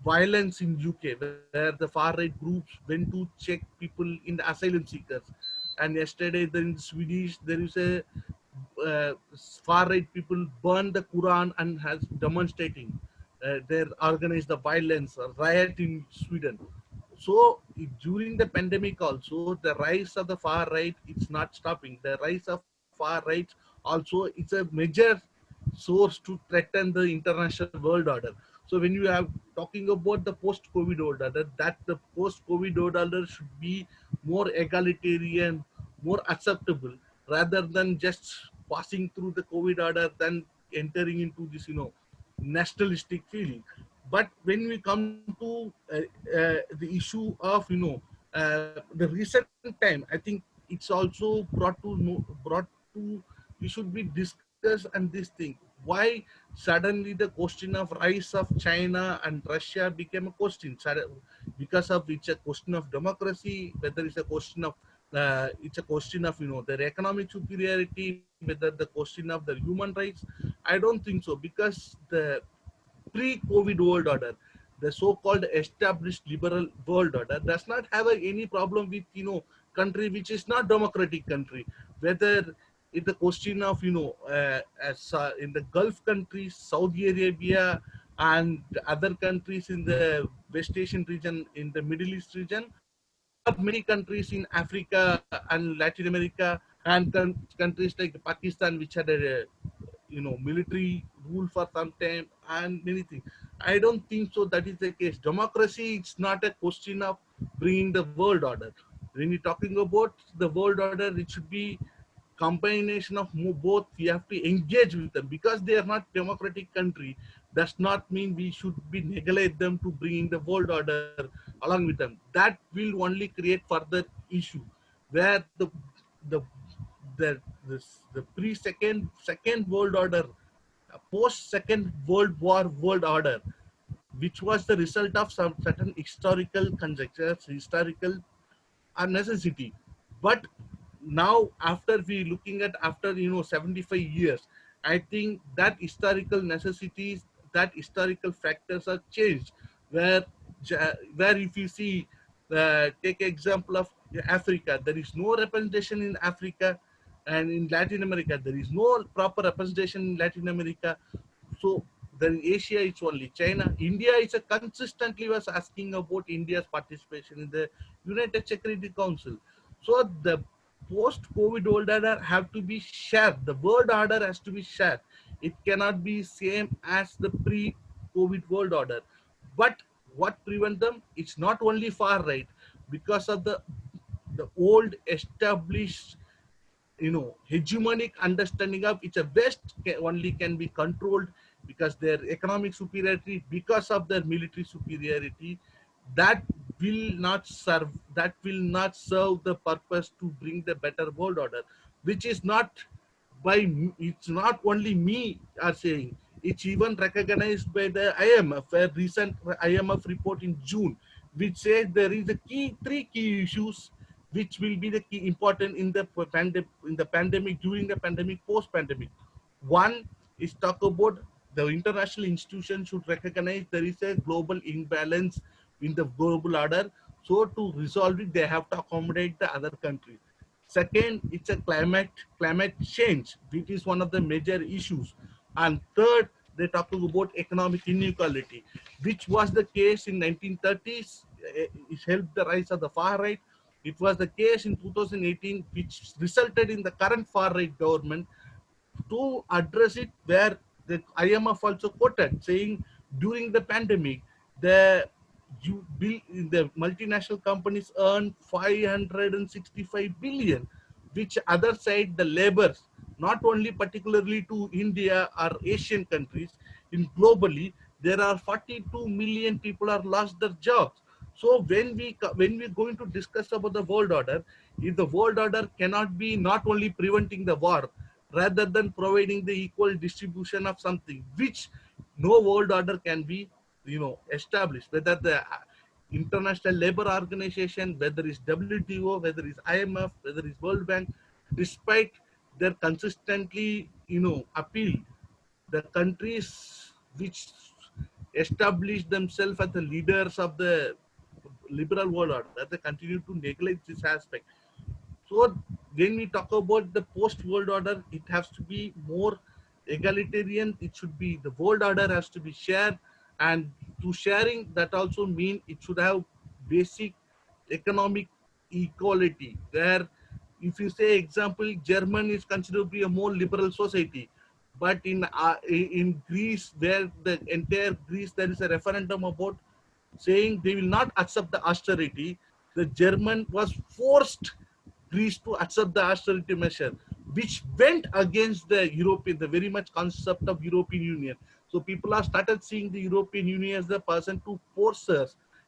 violence in UK where the far right groups went to check people in the asylum seekers, and yesterday there in Swedish there is a uh, far right people burn the Quran and has demonstrating. They organized the violence, a riot in Sweden. So during the pandemic also, the rise of the far right, it's not stopping. The rise of far right also, it's a major source to threaten the international world order. So when you have talking about the post-COVID world order, that the post-COVID world order should be more egalitarian, more acceptable, rather than just passing through the COVID order, then entering into this, nationalistic feeling. But when we come to the issue of the recent time, I think it's also brought to we should be discussed and this thing, why suddenly the question of rise of China and Russia became a question, because of it's a question of democracy, whether it's a question of it's a question of their economic superiority, whether the question of their human rights. I don't think so, because the pre-COVID world order, the so-called established liberal world order, does not have any problem with country which is not democratic country, whether it's the question of in the Gulf countries, Saudi Arabia, and other countries in the West Asian region, in the Middle East region, or many countries in Africa and Latin America, and countries like Pakistan, which had a military rule for some time and many things. I don't think so that is the case. Democracy, it's not a question of bringing the world order. When you're talking about the world order, it should be combination of both. We have to engage with them, because they are not democratic country does not mean we should be neglect them to bring in the world order along with them. That will only create further issue, where the the pre second world order, post second world war world order, which was the result of some certain historical conjectures, historical necessity. But now after we looking at after 75 years, I think that historical necessities, that historical factors are changed, where if you see Take example of Africa. There is no representation in Africa, and in Latin America there is no proper representation in Latin America. So then Asia it's only China. India is a consistently was asking about India's participation in the United Security Council. So the post-COVID world order have to be shared. The world order has to be shared. It cannot be same as the pre-COVID world order. But what prevent them? It's not only far right, because of the old established, hegemonic understanding of it's a West only can be controlled because their economic superiority, because of their military superiority. That will not serve the purpose to bring the better world order, which is not it's not only me are saying, it's even recognized by the IMF. A recent IMF report in June, which says there is three key issues which will be the key important in the pandemic, during the pandemic, post pandemic. One is talk about the international institutions should recognize there is a global imbalance in the global order. So to resolve it, they have to accommodate the other countries. Second, it's a climate change, which is one of the major issues. And third, they talk about economic inequality, which was the case in 1930s. It helped the rise of the far right. It was the case in 2018, which resulted in the current far right government to address it, where the IMF also quoted saying during the pandemic, the the multinational companies earned 565 billion, which other side the labors, not only particularly to India or Asian countries, in globally there are 42 million people are lost their jobs. So when we're going to discuss about the world order, if the world order cannot be not only preventing the war, rather than providing the equal distribution of something, which no world order can be, established, whether the International Labor Organization, whether it's WTO, whether it's IMF, whether it's World Bank, despite their consistently, appeal, the countries which establish themselves as the leaders of the liberal world order, they continue to neglect this aspect. So when we talk about the post-world order, it has to be more egalitarian. It should be, the world order has to be shared, and to sharing that also mean it should have basic economic equality. Where if you say example, German is considered to be a more liberal society, but in Greece, where the entire Greece there is a referendum about saying they will not accept the austerity. The German was forced Greece to accept the austerity measure, which went against the very much concept of European Union. So people have started seeing the European Union as the person to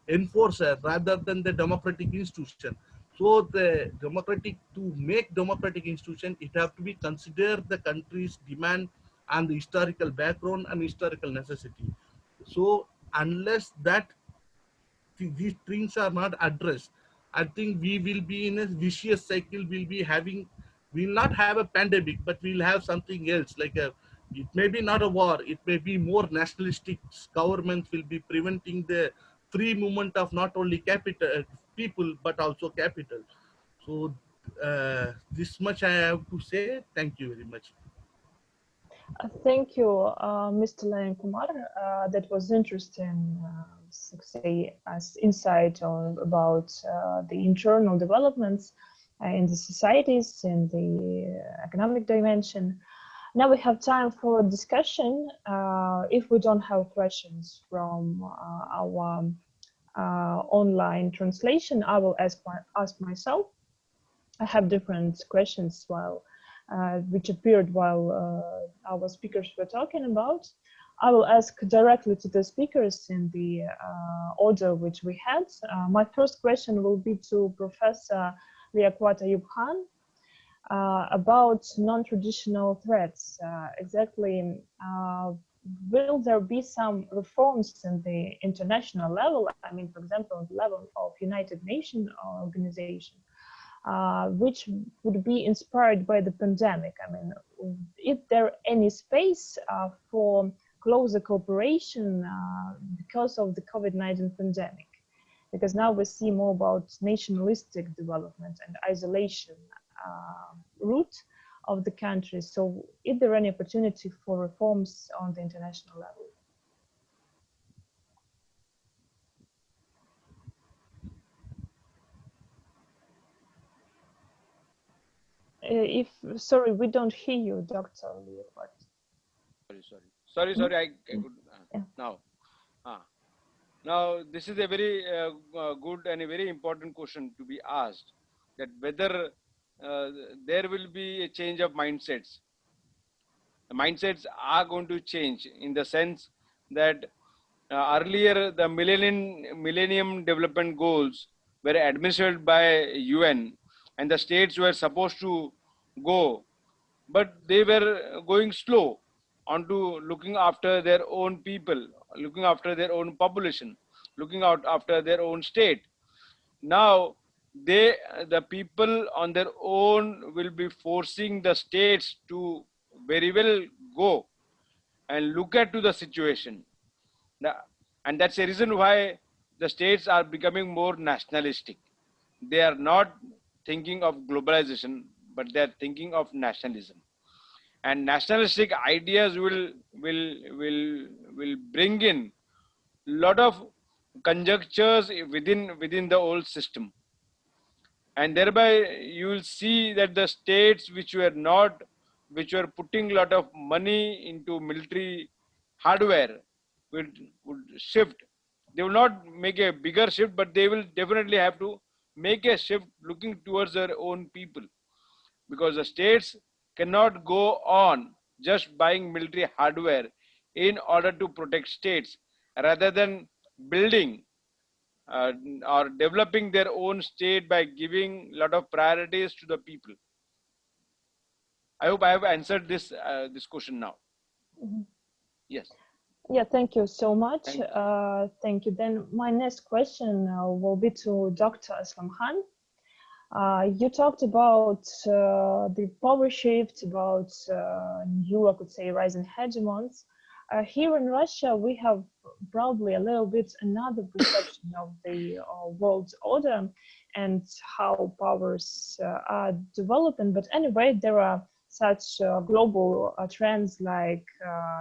enforcer, rather than the democratic institution. So to make democratic institution, it have to be considered the country's demand and the historical background and historical necessity. So unless these things are not addressed, I think we will be in a vicious cycle. We'll not have a pandemic, but we'll have something else, like it may be not a war, it may be more nationalistic governments will be preventing the free movement of not only people, but also capital. So this much I have to say. Thank you very much.
Thank you, Mr. Lenin Kumar. That was interesting, say, as insight about the internal developments in the societies, in the economic dimension. Now we have time for discussion. If we don't have questions from our online translation, I will ask myself. I have different questions which appeared while our speakers were talking about. I will ask directly to the speakers in the order which we had. My first question will be to Professor Liyaqat Ayub Khan about non-traditional threats. Exactly, will there be some reforms in the international level? I mean, for example, the level of United Nations organization, which would be inspired by the pandemic? I mean, is there any space for closer cooperation because of the COVID-19 pandemic? because now we see more about nationalistic development and isolation route of the country. So is there any opportunity for reforms on the international level? Sorry, we don't hear you, Dr. Liyaqat.
Sorry, I could,
Yeah.
now. Now, this is a very good and a very important question to be asked, that whether there will be a change of mindsets. The mindsets are going to change in the sense that earlier the Millennium Development Goals were administered by UN, and the states were supposed to go, but they were going slow onto looking after their own people, looking after their own population, looking out after their own state. Now the people on their own will be forcing the states to very well go and look at to the situation. And that's the reason why the states are becoming more nationalistic. They are not thinking of globalization, but they are thinking of nationalism. And nationalistic ideas will bring in lot of conjunctures within the old system, and thereby you will see that the states which were putting a lot of money into military hardware would shift. They will not make a bigger shift, but they will definitely have to make a shift looking towards their own people, because the states cannot go on just buying military hardware in order to protect states, rather than building or developing their own state by giving a lot of priorities to the people. I hope I have answered this question now.
Mm-hmm.
Yes.
Yeah, thank you so much.
Thank you.
Thank you. Then my next question will be to Dr. Aslam Khan. You talked about the power shift, about new, I could say, rising hegemons. Here in Russia, we have probably a little bit another perception of the world order and how powers are developing. But anyway, there are such global trends like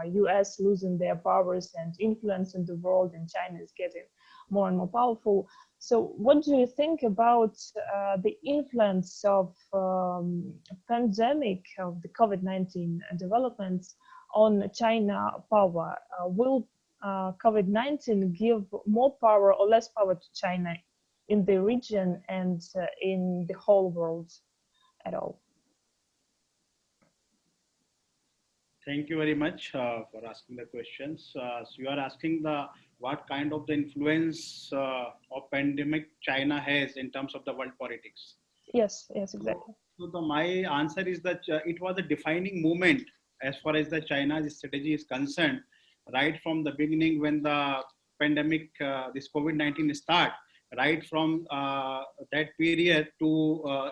US losing their powers and influence in the world, and China is getting more and more powerful. So what do you think about the influence of pandemic, of the COVID-19 developments on China power? Will COVID-19 give more power or less power to China in the region and in the whole world at all?
Thank you very much for asking the questions. So you are asking what kind of the influence of pandemic China has in terms of the world politics.
Yes, exactly.
So my answer is that it was a defining moment as far as the China's strategy is concerned, right from the beginning when the pandemic, this COVID-19 start, right from that period to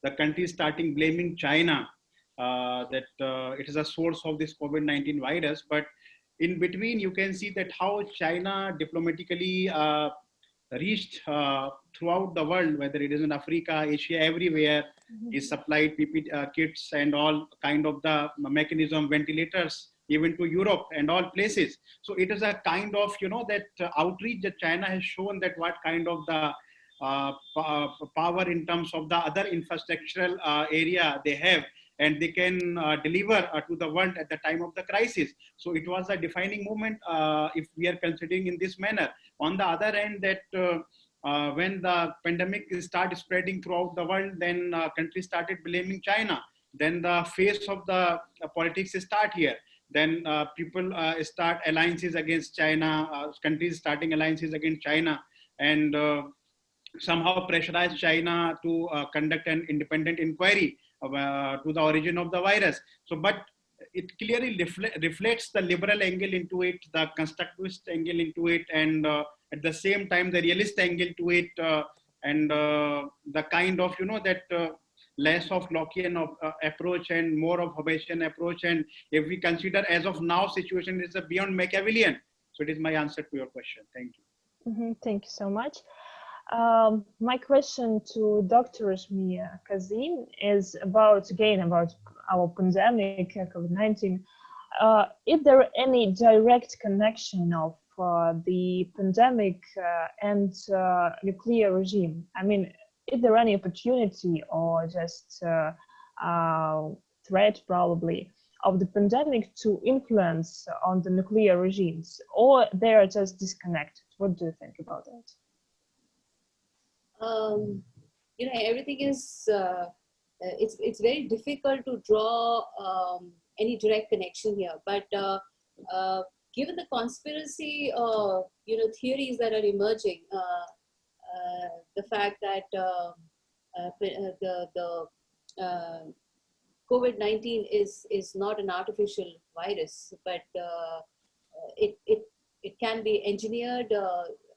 the country starting blaming China that it is a source of this COVID-19 virus. But in between, you can see that how China diplomatically reached throughout the world, whether it is in Africa, Asia, everywhere, is supplied PPE kits and all kind of the mechanism, ventilators, even to Europe and all places. So it is a kind of, that outreach that China has shown, that what kind of the power in terms of the other infrastructural area they have, and they can deliver to the world at the time of the crisis. So it was a defining moment if we are considering in this manner. On the other end, that when the pandemic started spreading throughout the world, then countries started blaming China. Then the face of the politics start here. Then people start alliances against China, countries starting alliances against China, and somehow pressurize China to conduct an independent inquiry to the origin of the virus. So, but it clearly reflects the liberal angle into it, the constructivist angle into it, and at the same time the realist angle to it, and the kind of that less of Lockean approach and more of Hobbesian approach. And if we consider as of now situation is beyond Machiavellian. So it is my answer to your question. Thank you.
Thank you so much. My question to Dr. Reshmi Kazi is about our pandemic, COVID-19. Is there any direct connection of the pandemic and nuclear regime? I mean, is there any opportunity or just threat probably of the pandemic to influence on the nuclear regimes, or they are just disconnected? What do you think about that?
Everything is it's very difficult to draw any direct connection here, but given the conspiracy theories that are emerging, the fact that the COVID-19 is not an artificial virus, but it can be engineered.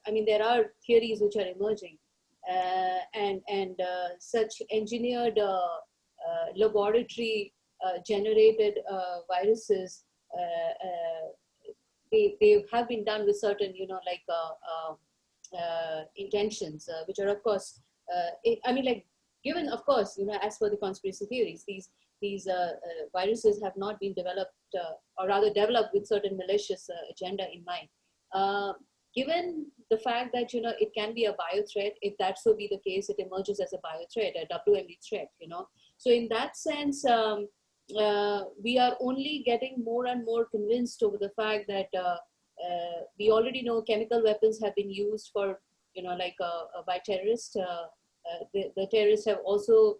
I mean, there are theories which are emerging, and such engineered laboratory generated viruses, they have been done with certain intentions, which are of course given, of course, as per the conspiracy theories, these viruses have not been developed, or rather developed with certain malicious agenda in mind. Given the fact that it can be a bio threat, if that so be the case, it emerges as a bio threat, a WMD threat. So in that sense, we are only getting more and more convinced over the fact that we already know chemical weapons have been used for by terrorists. The terrorists have also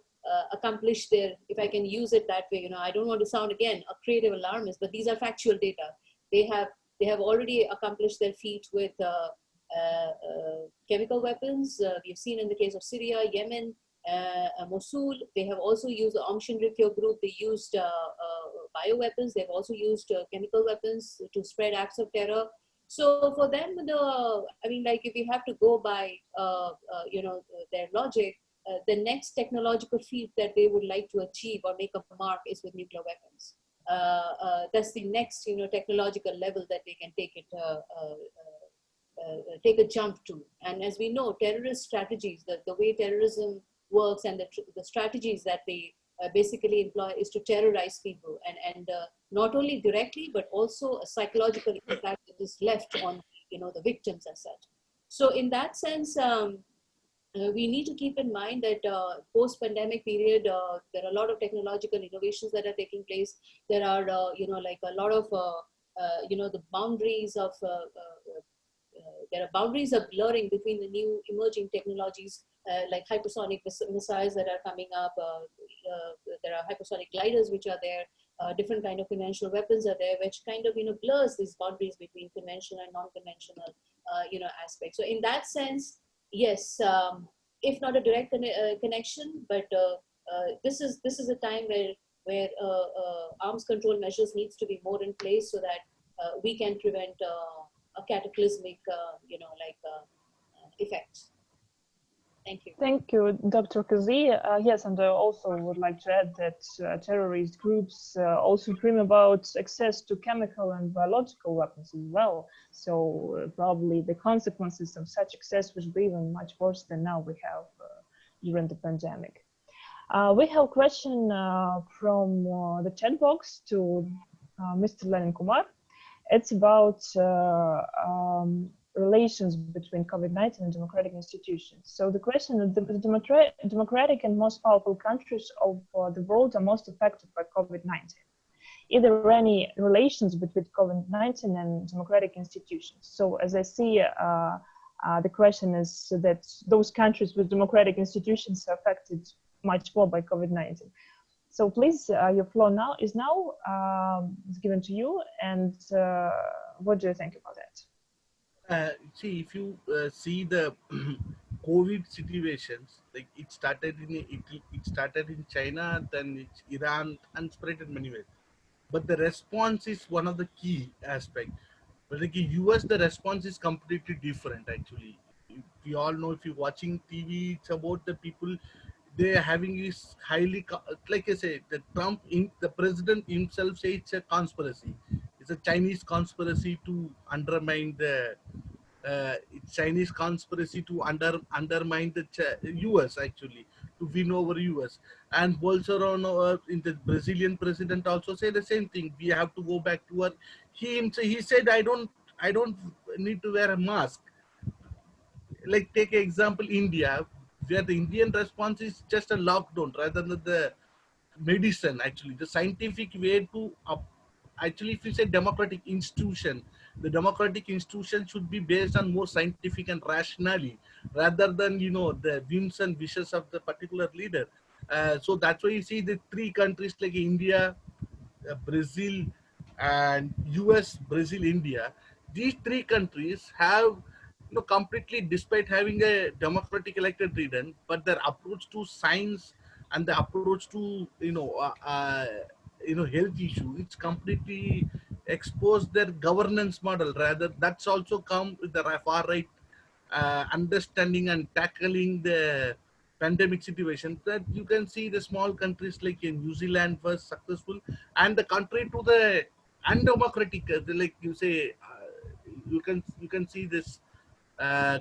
accomplished their, if I can use it that way, I don't want to sound again a creative alarmist, but these are factual data. They have already accomplished their feat with chemical weapons. We've seen in the case of Syria, Yemen, Mosul. They have also used the Aum Shinrikyo group. They used bioweapons. They've also used chemical weapons to spread acts of terror. So for them, if we have to go by their logic, the next technological feat that they would like to achieve or make a mark is with nuclear weapons. That's the next technological level that they can take a jump to. And as we know, terrorist strategies, the way terrorism works, and the strategies that they basically employ is to terrorize people, and not only directly but also a psychological impact that is left on the victims as such. So in that sense, we need to keep in mind that post-pandemic period, there are a lot of technological innovations that are taking place. There are a lot of the boundaries of there are boundaries of blurring between the new emerging technologies, like hypersonic missiles that are coming up. There are hypersonic gliders which are there. Different kind of conventional weapons are there, which kind of blurs these boundaries between conventional and non-conventional aspects. So in that sense, yes, if not a direct connection, but this is a time where arms control measures needs to be more in place so that we can prevent a cataclysmic effect. Thank you.
Thank you, Dr. Kazi. Yes, and I also would like to add that terrorist groups also dream about access to chemical and biological weapons as well. So probably the consequences of such access will be even much worse than now we have during the pandemic. We have a question from the chat box to Mr. Lenin Kumar. It's about relations between COVID-19 and democratic institutions. So the question is, the democratic and most powerful countries of the world are most affected by COVID-19. Is there any relations between COVID-19 and democratic institutions? So as I see, the question is that those countries with democratic institutions are affected much more by COVID-19. So please, your floor now is given to you, and what do you think about that?
See, if you see the COVID situations, like it started in Italy, it started in China, then it's Iran, and spread in many ways. But the response is one of the key aspect. But like in US, the response is completely different. Actually, we all know, if you're watching TV, it's about the people. They are having this highly, like I say, the president himself says it's a conspiracy. It's a Chinese conspiracy to undermine the Chinese conspiracy to undermine the US actually, to win over US. And Bolsonaro, in the Brazilian president, also said the same thing. We have to go back to our. He said, I don't need to wear a mask. Like take example India, where the Indian response is just a lockdown rather than the medicine. Actually, the scientific way to actually, if you say democratic institution, the democratic institution should be based on more scientific and rationally rather than the whims and wishes of the particular leader. So that's why you see the three countries like India, Brazil, and US, Brazil, India. These three countries have, completely, despite having a democratic elected leader, but their approach to science and the approach to health issue, it's completely exposed their governance model. Rather, that's also come with the far right understanding and tackling the pandemic situation, that you can see the small countries like in New Zealand was successful, and the country to the undemocratic, like you say, you can see this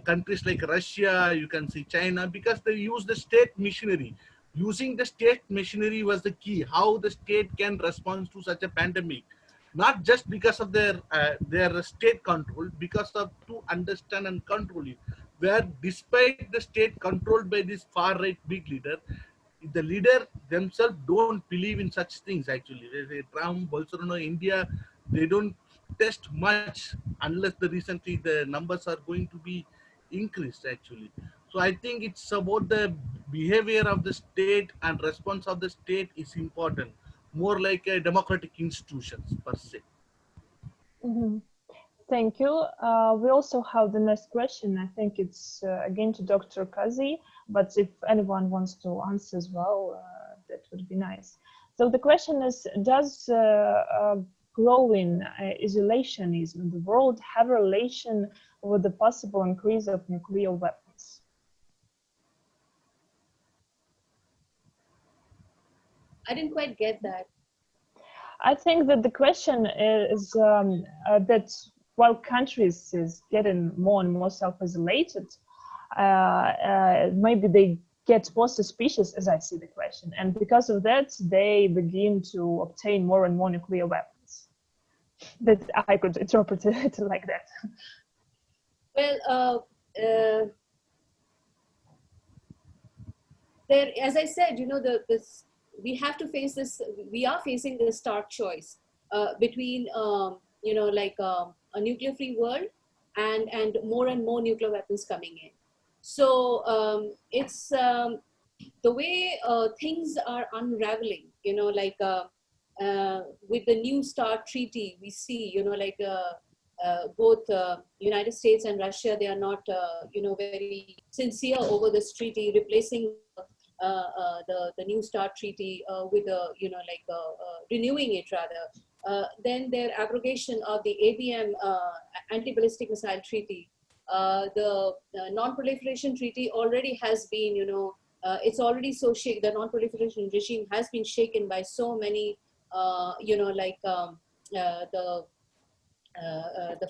countries like Russia, you can see China, because they use the state machinery. Using the state machinery was the key, how the state can respond to such a pandemic, not just because of their state control, because of to understand and control it. Where despite the state controlled by this far right big leader, the leader themselves don't believe in such things. Actually, they say Trump, Bolsonaro, India, they don't test much unless the recently the numbers are going to be increased actually. So I think it's about the behavior of the state and response of the state is important, more like a democratic institutions per se.
Mhm. Thank you. We also have the next question. I think it's again to Dr. Kazi, but if anyone wants to answer as well, that would be nice. So the question is, does growing isolationism in the world have a relation with the possible increase of nuclear weapons?
I didn't quite get that.
I think that the question is that while countries is getting more and more self-isolated, maybe they get more suspicious, as I see the question, and because of that, they begin to obtain more and more nuclear weapons. That I could interpret it like that.
Well, there, as I said, we have to face this. We are facing this stark choice between, a nuclear-free world and more nuclear weapons coming in. So it's the way things are unraveling. With the New START treaty, we see, both United States and Russia, they are not, very sincere over this treaty, replacing the New START treaty with renewing it rather. Then their abrogation of the ABM anti-ballistic missile treaty. The non-proliferation treaty already has been, it's already so shaken. The non-proliferation regime has been shaken by so many, the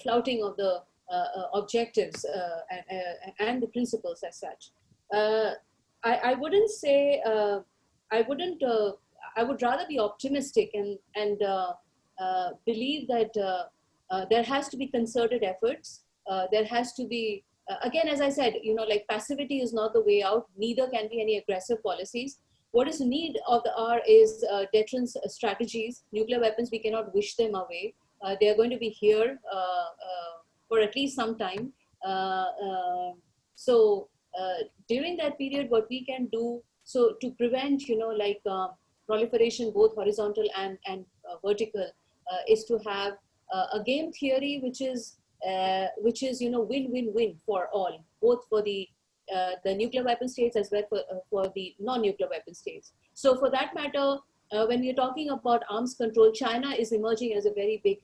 flouting of the objectives and the principles as such. I wouldn't say, I would rather be optimistic and believe that there has to be concerted efforts. There has to be, again, as I said, passivity is not the way out. Neither can be any aggressive policies. What is need of the hour is deterrence strategies. Nuclear weapons, we cannot wish them away. They are going to be here for at least some time. So during that period, what we can do, so to prevent, proliferation, both horizontal and vertical, is to have a game theory which is win-win-win for all, both for the nuclear weapon states as well for the non-nuclear weapon states. So for that matter, when we're talking about arms control, China is emerging as a very big,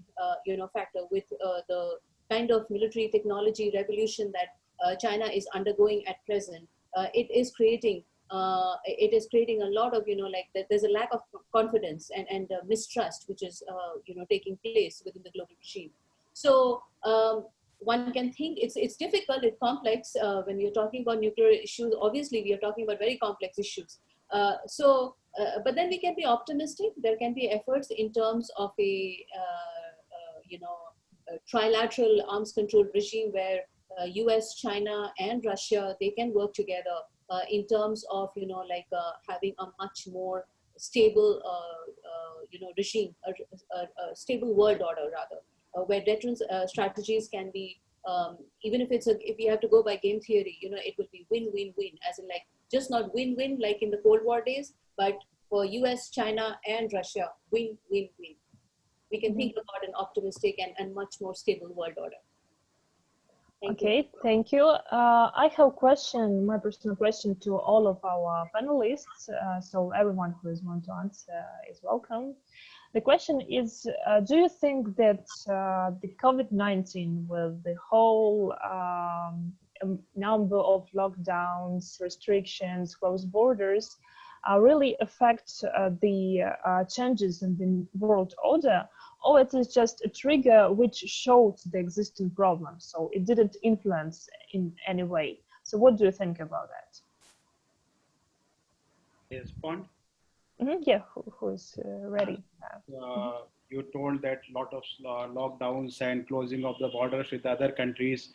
factor with the kind of military technology revolution that China is undergoing at present. It is creating a lot of, there's a lack of confidence and mistrust, which is, taking place within the global regime. So one can think it's difficult, it's complex. When you're talking about nuclear issues, obviously we are talking about very complex issues. But then we can be optimistic. There can be efforts in terms of a trilateral arms control regime where US, China, and Russia, they can work together in terms of having a much more stable regime, a stable world order rather, where deterrence strategies can be even if we have to go by game theory, it will be win-win-win, as in like just not win-win like in the Cold War days, but for US, China, and Russia, win-win-win. We can think about an optimistic and much more stable world order.
Thank you. I have a question, my personal question to all of our panelists. So everyone who is want to answer is welcome. The question is, do you think that the COVID-19 with the whole number of lockdowns, restrictions, closed borders, really affect the changes in the world order, or it is just a trigger which showed the existing problem, so it didn't influence in any way? So what do you think about that?
Respond?
Yeah, who is ready?
You told that lot of lockdowns and closing of the borders with other countries.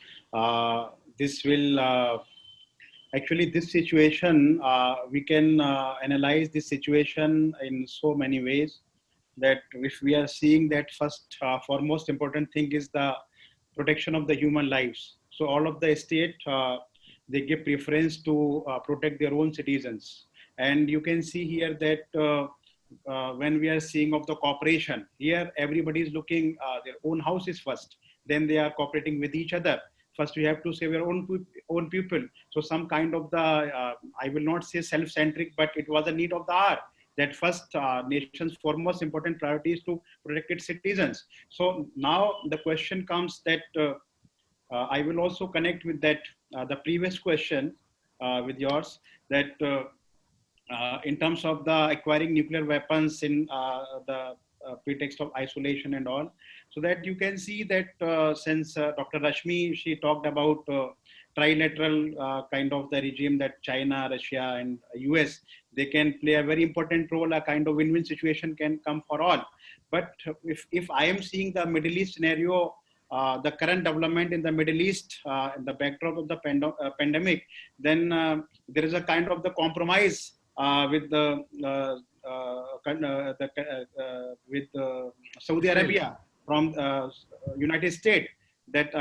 This will actually, this situation, we can analyze this situation in so many ways, that if we are seeing that first foremost important thing is the protection of the human lives. So all of the state, they give preference to protect their own citizens. And you can see here that when we are seeing of the cooperation, here everybody is looking their own houses first, then they are cooperating with each other. First, we have to save our own people. So some kind of the, I will not say self-centric, but it was a need of the hour, that first nation's foremost important priority is to protect its citizens. So now the question comes that I will also connect with that, the previous question with yours, that in terms of the acquiring nuclear weapons in the pretext of isolation and all, so that you can see that since Dr. Reshmi, she talked about trilateral kind of the regime, that China, Russia, and US, they can play a very important role. A kind of win-win situation can come for all. But if I am seeing the Middle East scenario, the current development in the Middle East, in the backdrop of the pandemic, then there is a kind of the compromise with Saudi Arabia from United States, that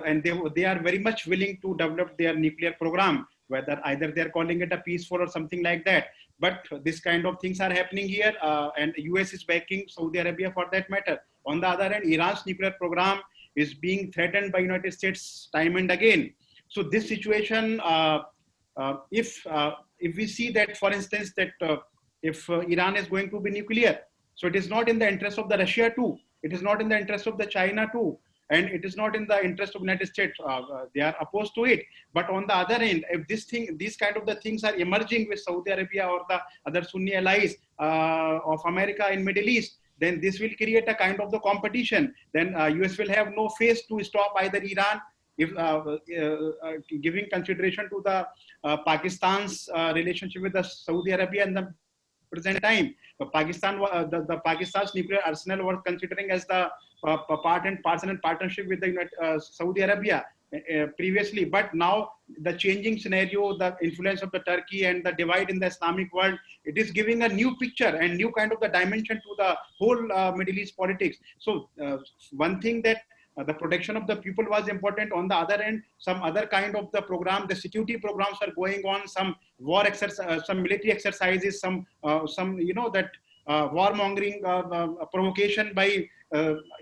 and they are very much willing to develop their nuclear program, whether either they are calling it a peaceful or something like that. But this kind of things are happening here, and US is backing Saudi Arabia for that matter. On the other hand, Iran's nuclear program is being threatened by United States time and again. So this situation, if we see that, for instance, that if Iran is going to be nuclear, so it is not in the interest of the Russia too. It is not in the interest of the China too. And it is not in the interest of United States. They are opposed to it. But on the other end, if these kind of the things are emerging with Saudi Arabia or the other Sunni allies of America in Middle East, then this will create a kind of the competition. Then US will have no face to stop either Iran, if giving consideration to the Pakistan's relationship with the Saudi Arabia in the present time. The Pakistan's nuclear arsenal was considering as the part and parcel and partnership with the Saudi Arabia previously. But now the changing scenario, the influence of the Turkey and the divide in the Islamic world, it is giving a new picture and new kind of the dimension to the whole Middle East politics. So one thing that the protection of the people was important. On the other end, some other kind of the program, the security programs are going on, some war exercise, some military exercises, some that warmongering provocation by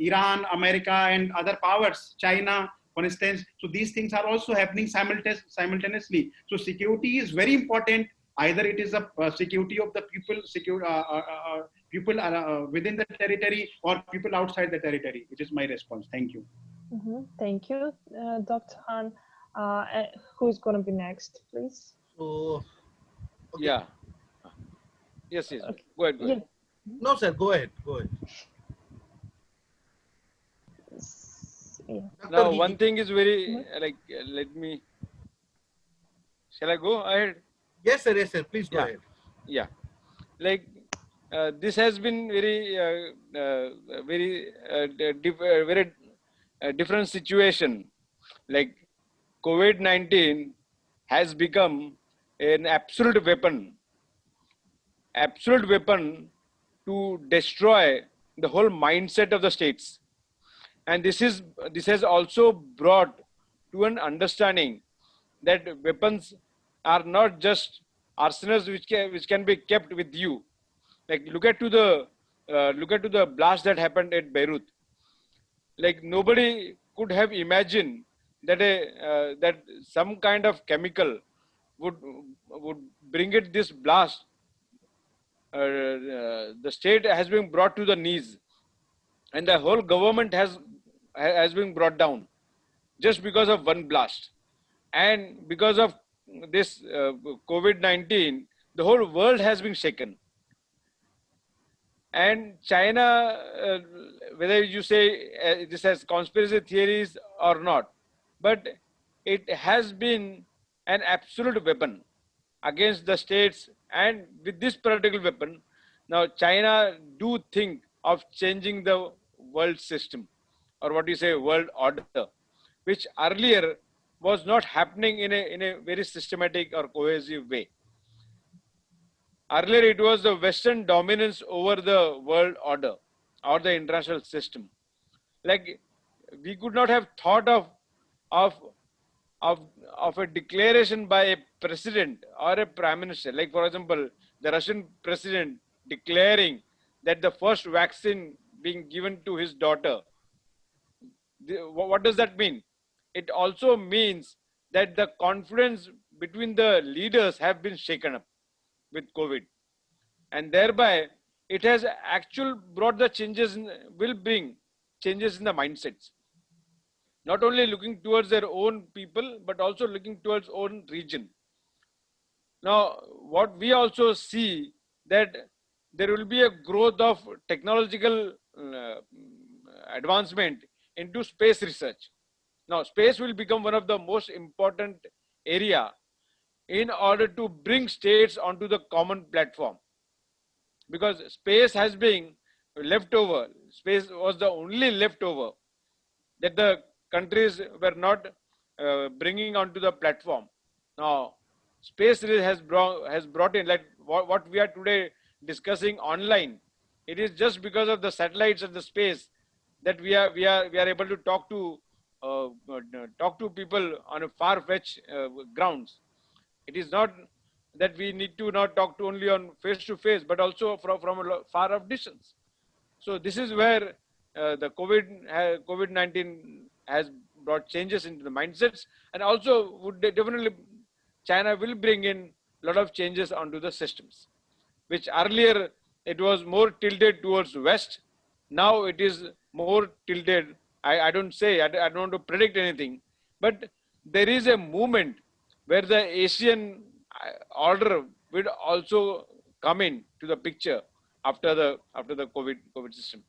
Iran, America, and other powers, China, for instance. So these things are also happening simultaneously. So security is very important. Either it is a security of the people, people within the territory, or people outside the territory. It is my response. Thank you.
Thank you, Dr. Han. Who is going to be next, please?
So,
okay. Yeah. Yes. Okay. Go ahead.
Yeah.
No, sir. Go ahead.
Yeah.
Now,
Dr.
one thing is very
Sumit?
let me, shall I go ahead?
Yes, sir. Please go
Yeah,
ahead.
yeah. Like this has been very different situation. Like COVID-19 has become an absolute weapon to destroy the whole mindset of the states. And this has also brought to an understanding that weapons are not just arsenals which can be kept with you. Like look at to the blast that happened at Beirut. Like nobody could have imagined that that some kind of chemical would would bring it this blast. The state has been brought to the knees, and the whole government has been brought down just because of one blast. And because of this COVID-19, the whole world has been shaken. And China, whether you say this has conspiracy theories or not, but it has been an absolute weapon against the states. And with this particular weapon, now China do think of changing the world system, or what you say, world order, which earlier was not happening in a very systematic or cohesive way. Earlier, it was the Western dominance over the world order or the international system. Like we could not have thought of of of a declaration by a president or a prime minister. Like for example, the Russian president declaring that the first vaccine being given to his daughter. What does that mean? It also means that the confidence between the leaders have been shaken up with COVID, and thereby it has actual brought the changes will bring changes in the mindsets, not only looking towards their own people but also looking towards own region. Now what we also see that there will be a growth of technological advancement into space research. Now space will become one of the most important area in order to bring states onto the common platform, because space has been left over. Space was the only leftover that the countries were not bringing onto the platform. Now, space really has brought in, like what we are today discussing online. It is just because of the satellites of the space that we are able to talk to people on a far-fetched grounds. It is not that we need to not talk to only on face to face, but also from a far off distance. So this is where the COVID-19 has brought changes into the mindsets, and also would definitely China will bring in a lot of changes onto the systems, which earlier it was more tilted towards West. Now it is more tilted. I don't say, I don't want to predict anything, but there is a movement where the Asian order will also come in to the picture after the COVID system.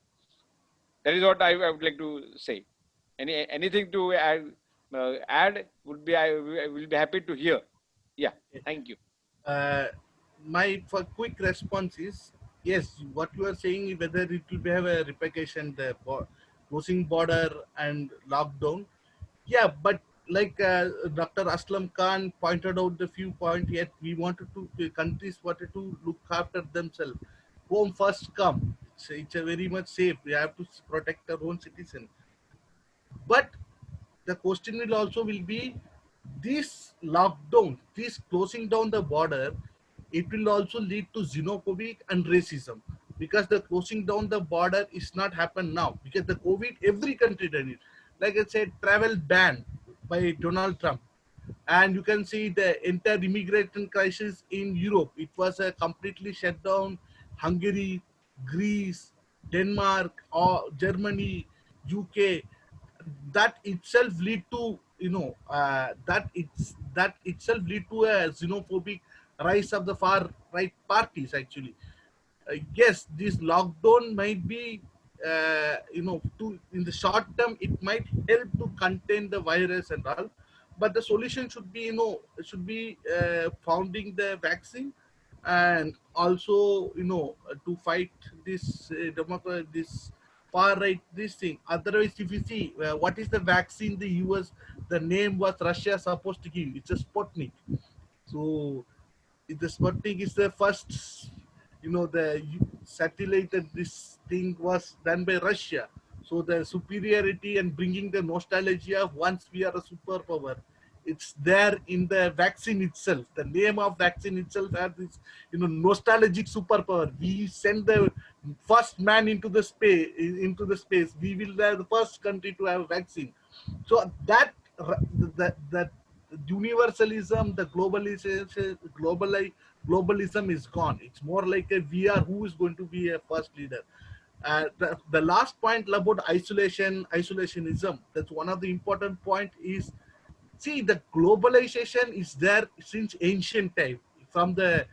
That is what I would like to say. Anything to add would be I will be happy to hear. Yeah, thank you.
Uh, my for quick response is yes. What you are saying, whether it will have a repercussion, the closing border and lockdown. Yeah, but like Dr. Aslam Khan pointed out the few points, yet we wanted to the countries wanted to look after themselves. Home first come. It's a very much safe. We have to protect our own citizen. But the question will also will be this lockdown, this closing down the border, it will also lead to xenophobic and racism, because the closing down the border is not happen now because the COVID every country done it. Like I said, travel ban by Donald Trump, and you can see the entire immigration crisis in Europe. It was a completely shut down. Hungary, Greece, Denmark, or Germany, UK. That itself lead to that itself lead to a xenophobic rise of the far right parties. Actually, yes, this lockdown might be in the short term, it might help to contain the virus and all, but the solution should be, founding the vaccine, and also, to fight this this far right, this thing. Otherwise, if you see, what is the vaccine the US, the name was Russia supposed to give? It's a Sputnik. So the Sputnik is the first, the satellite that this thing was done by Russia. So the superiority and bringing the nostalgia of once we are a superpower, it's there in the vaccine itself. The name of vaccine itself has this, nostalgic superpower. We send the first man into the space. We will be the first country to have a vaccine. So that universalism, the globalism is gone. It's more like a we are who is going to be a first leader. The last point about isolationism, that's one of the important point is, see, the globalization is there since ancient time. From the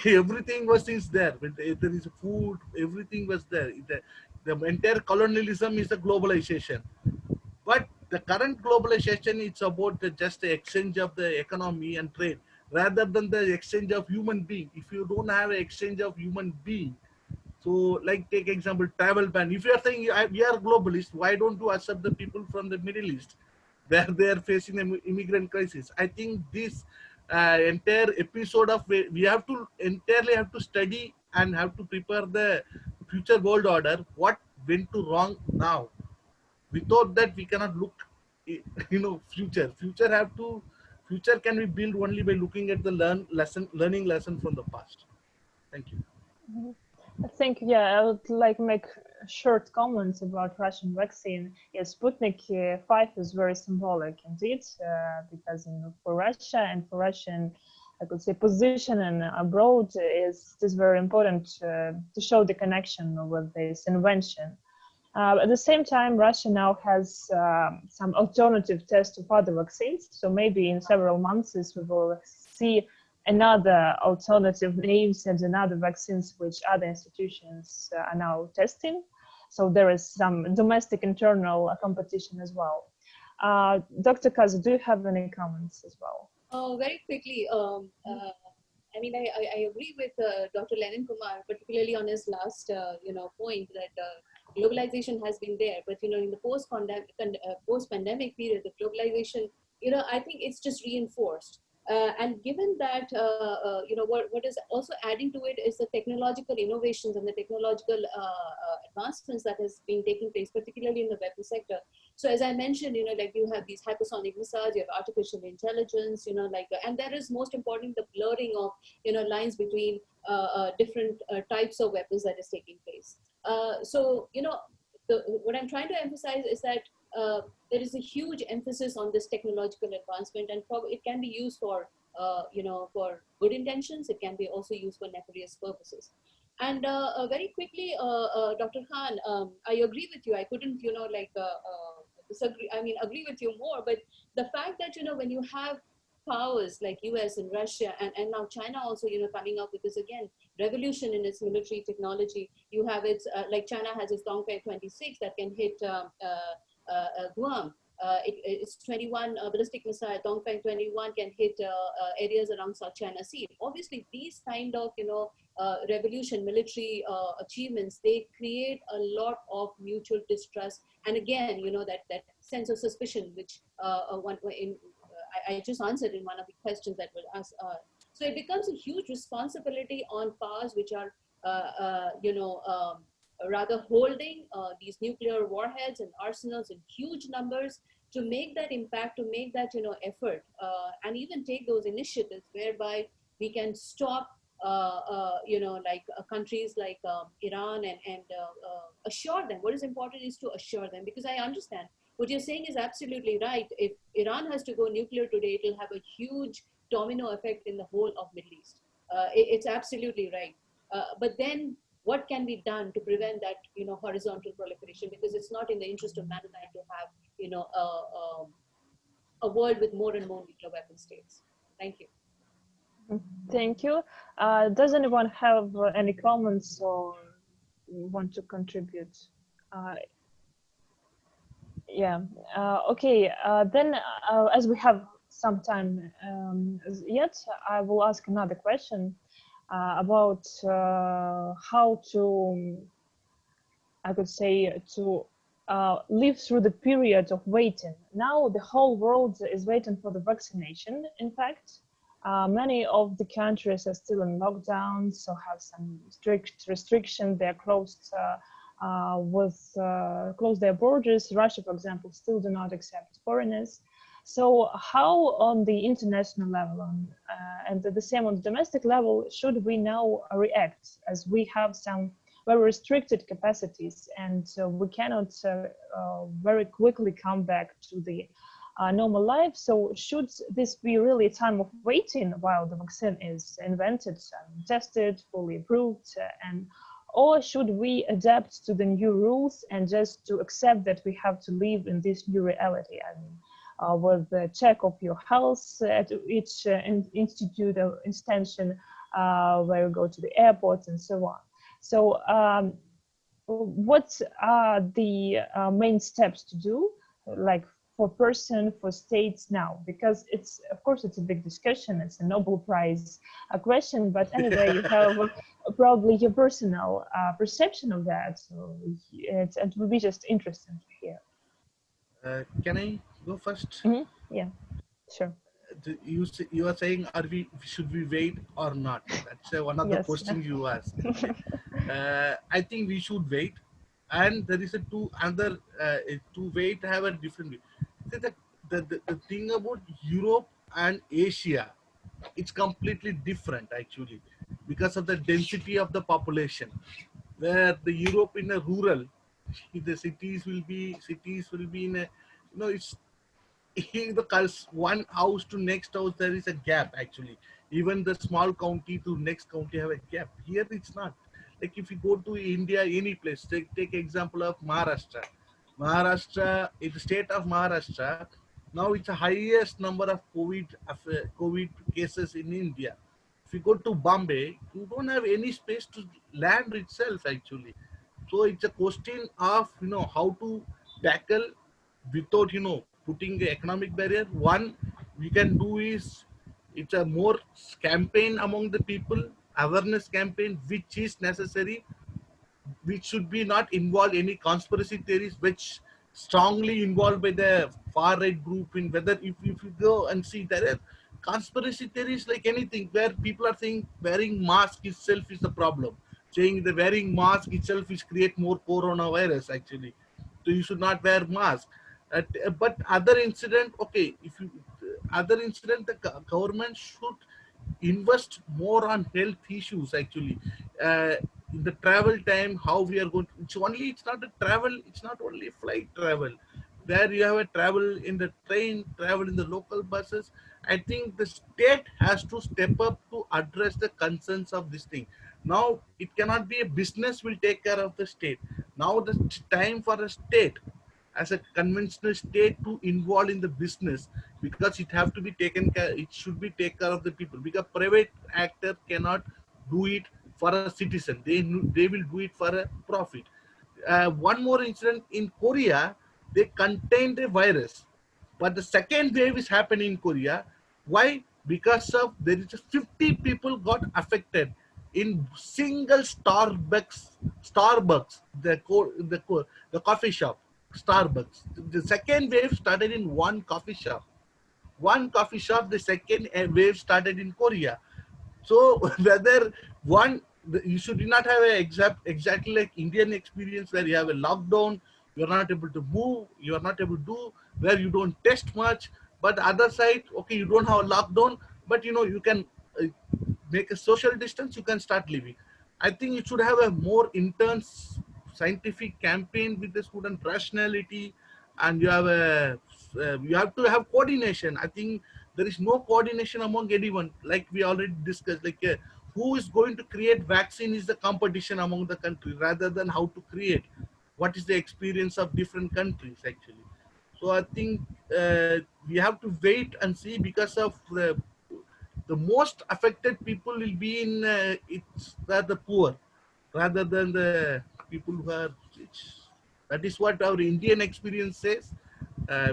everything was since there. When there is food, everything was there. The entire colonialism is the globalization. But the current globalization, it's about just the exchange of the economy and trade, rather than the exchange of human being. If you don't have an exchange of human being, so like take example, travel ban. If you are saying we are globalist, why don't you accept the people from the Middle East, where they are facing an immigrant crisis? I think this entire episode of we have to entirely have to study and have to prepare the future world order. What went to wrong now? Without that, we cannot look, future can be built only by looking at the learning lesson from the past. Thank you.
Mhm. I think, yeah, I would like make short comments about Russian vaccine. Yes, Sputnik 5 is very symbolic indeed, because for Russia and for Russian, I could say, position and abroad is very important to show the connection with this invention. At the same time, Russia now has some alternative tests of other vaccines. So maybe in several months we will see another alternative names and another vaccines which other institutions are now testing. So there is some domestic internal competition as well. Dr. Kazi, do you have any comments as well?
Very quickly, I mean, I agree with Dr. Lenin Kumar, particularly on his last, point that globalization has been there, but in the post-pandemic period, the globalization, I think it's just reinforced. And given that, what is also adding to it is the technological innovations and the technological advancements that has been taking place, particularly in the weapons sector. So as I mentioned, like you have these hypersonic missiles, you have artificial intelligence, and there is most important the blurring of, lines between different types of weapons that is taking place. So, what I'm trying to emphasize is that there is a huge emphasis on this technological advancement, and it can be used for, for good intentions. It can be also used for nefarious purposes. And very quickly, Dr. Khan, I agree with you. I couldn't, disagree. I mean, agree with you more. But the fact that, when you have powers like US and Russia and now China also, coming up with this, again, revolution in its military technology. You have its, like China has its Dongfeng 26 that can hit Guam. It's 21 ballistic missile. Dongfeng 21 can hit areas around South China Sea. Obviously, these kind of, revolution, military achievements, they create a lot of mutual distrust. And again, that sense of suspicion, which I just answered in one of the questions that was asked. So it becomes a huge responsibility on powers which are, rather holding these nuclear warheads and arsenals in huge numbers, to make that impact, to make that effort, and even take those initiatives whereby we can stop, countries like Iran and assure them. What is important is to assure them, because I understand what you're saying is absolutely right. If Iran has to go nuclear today, it will have a huge domino effect in the whole of Middle East. It's absolutely right. But then what can be done to prevent that, horizontal proliferation? Because it's not in the interest of mankind to have, a world with more and more nuclear weapon states. Thank you.
Thank you. Does anyone have any comments or want to contribute? Uh, yeah. Okay. Then, as we have some time yet, I will ask another question about how to, I could say, to live through the period of waiting. Now the whole world is waiting for the vaccination. In fact, many of the countries are still in lockdown, so have some strict restrictions. They're closed close their borders. Russia, for example, still do not accept foreigners. So how on the international level and the same on the domestic level should we now react, as we have some very restricted capacities and we cannot very quickly come back to the normal life? So should this be really a time of waiting while the vaccine is invented and tested, fully approved, and or should we adapt to the new rules and just to accept that we have to live in this new reality? I mean, with the check of your health at each institute or institution where you go to the airport and so on. So what are the main steps to do, like for person, for states now? Because it's, of course, it's a big discussion. It's a Nobel Prize question, but anyway, you have probably your personal perception of that. So it will be just interesting to hear.
Can I go first?
Mm-hmm. Yeah, sure.
You are saying, should we wait or not? That's one of the
Yes.
questions you asked. I think we should wait, and there is a two wait have a different way. The thing about Europe and Asia, it's completely different actually, because of the density of the population. Where the Europe in a rural, the cities will be in a, it's because one house to next house there is a gap actually. Even the small county to next county have a gap. Here it's not. Like if you go to India, any place, take example of Maharashtra. Maharashtra is the state of Maharashtra. Now it's the highest number of COVID cases in India. If you go to Bombay, you don't have any space to land itself actually. So it's a question of how to tackle without putting the economic barrier. One we can do is, it's a more campaign among the people, awareness campaign, which is necessary, which should be not involve any conspiracy theories which strongly involved by the far right group. In whether if you go and see, there are conspiracy theories like anything, where people are saying wearing mask itself is the problem, saying the wearing mask itself is create more coronavirus actually, so you should not wear mask. But other incident, okay, if you other incident, the government should invest more on health issues actually. In the travel time, how we are going to, it's not a travel, it's not only flight travel, where you have a travel in the train, travel in the local buses. I think the state has to step up to address the concerns of this thing. Now it cannot be a business will take care of the state. Now the time for a state, as a conventional state, to involve in the business, because it have to be taken care, it should be take care of the people, because private actor cannot do it for a citizen. They will do it for a profit. One more incident in Korea, they contained a virus, but the second wave is happening in Korea. Why? Because of there is 50 people got affected in single Starbucks, the coffee shop, Starbucks. The second wave started in one coffee shop. The second wave started in Korea. So whether you should not have a exactly like Indian experience, where you have a lockdown, you are not able to move, you are not able to do, where you don't test much. But the other side, okay, you don't have a lockdown, but you can make a social distance, you can start living. I think you should have a more intense scientific campaign with the student rationality, and you have to have coordination. I think there is no coordination among anyone, like we already discussed. Like who is going to create vaccine is the competition among the country, rather than how to create. What is the experience of different countries actually? So I think we have to wait and see, because of the most affected people will be in the poor, rather than the people who are rich. That is what our Indian experience says,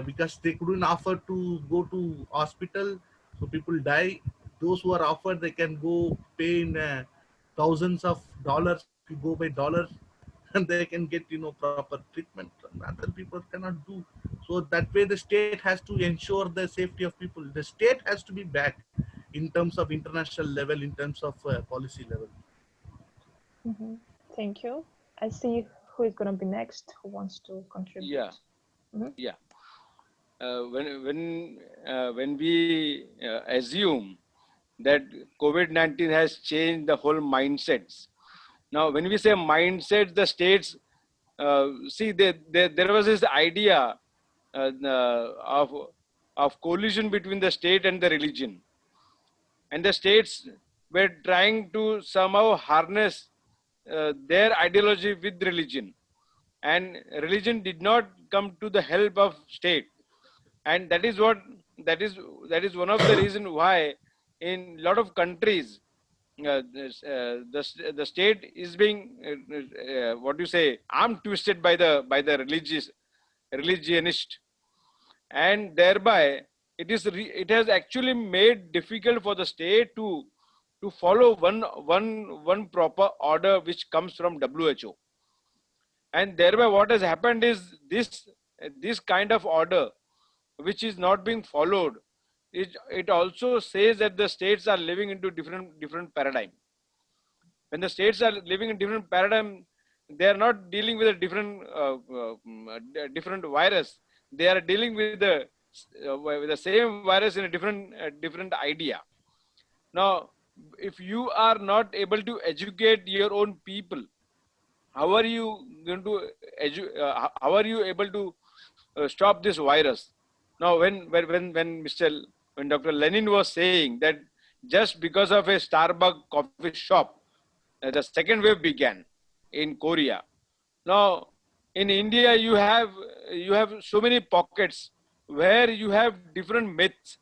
because they couldn't afford to go to hospital, so people die. Those who are offered, they can go pay in thousands of dollars, if you go by dollars, and they can get proper treatment. And other people cannot do. So that way, the state has to ensure the safety of people. The state has to be back in terms of international level, in terms of policy level.
Mm-hmm. Thank you. I see who is going to be next, who wants to contribute.
Yeah,
Mm-hmm.
yeah. When we assume that COVID-19 has changed the whole mindsets. Now, when we say mindsets, the states see there was this idea of collision between the state and the religion, and the states were trying to somehow harness their ideology with religion, and religion did not come to the help of state. And that is one of the reason why in a lot of countries the state is being what do you say, arm twisted by the religionist, and thereby it has actually made difficult for the state to follow one proper order which comes from WHO. And thereby what has happened is this kind of order which is not being followed, it also says that the states are living into different paradigm. When the states are living in different paradigm, they are not dealing with a different virus. They are dealing with the same virus in a different idea. Now, if you are not able to educate your own people, how are you going to how are you able to stop this virus? Now, when Dr. Lenin was saying that just because of a Starbucks coffee shop, the second wave began in Korea. Now, in India, you have so many pockets where you have different myths,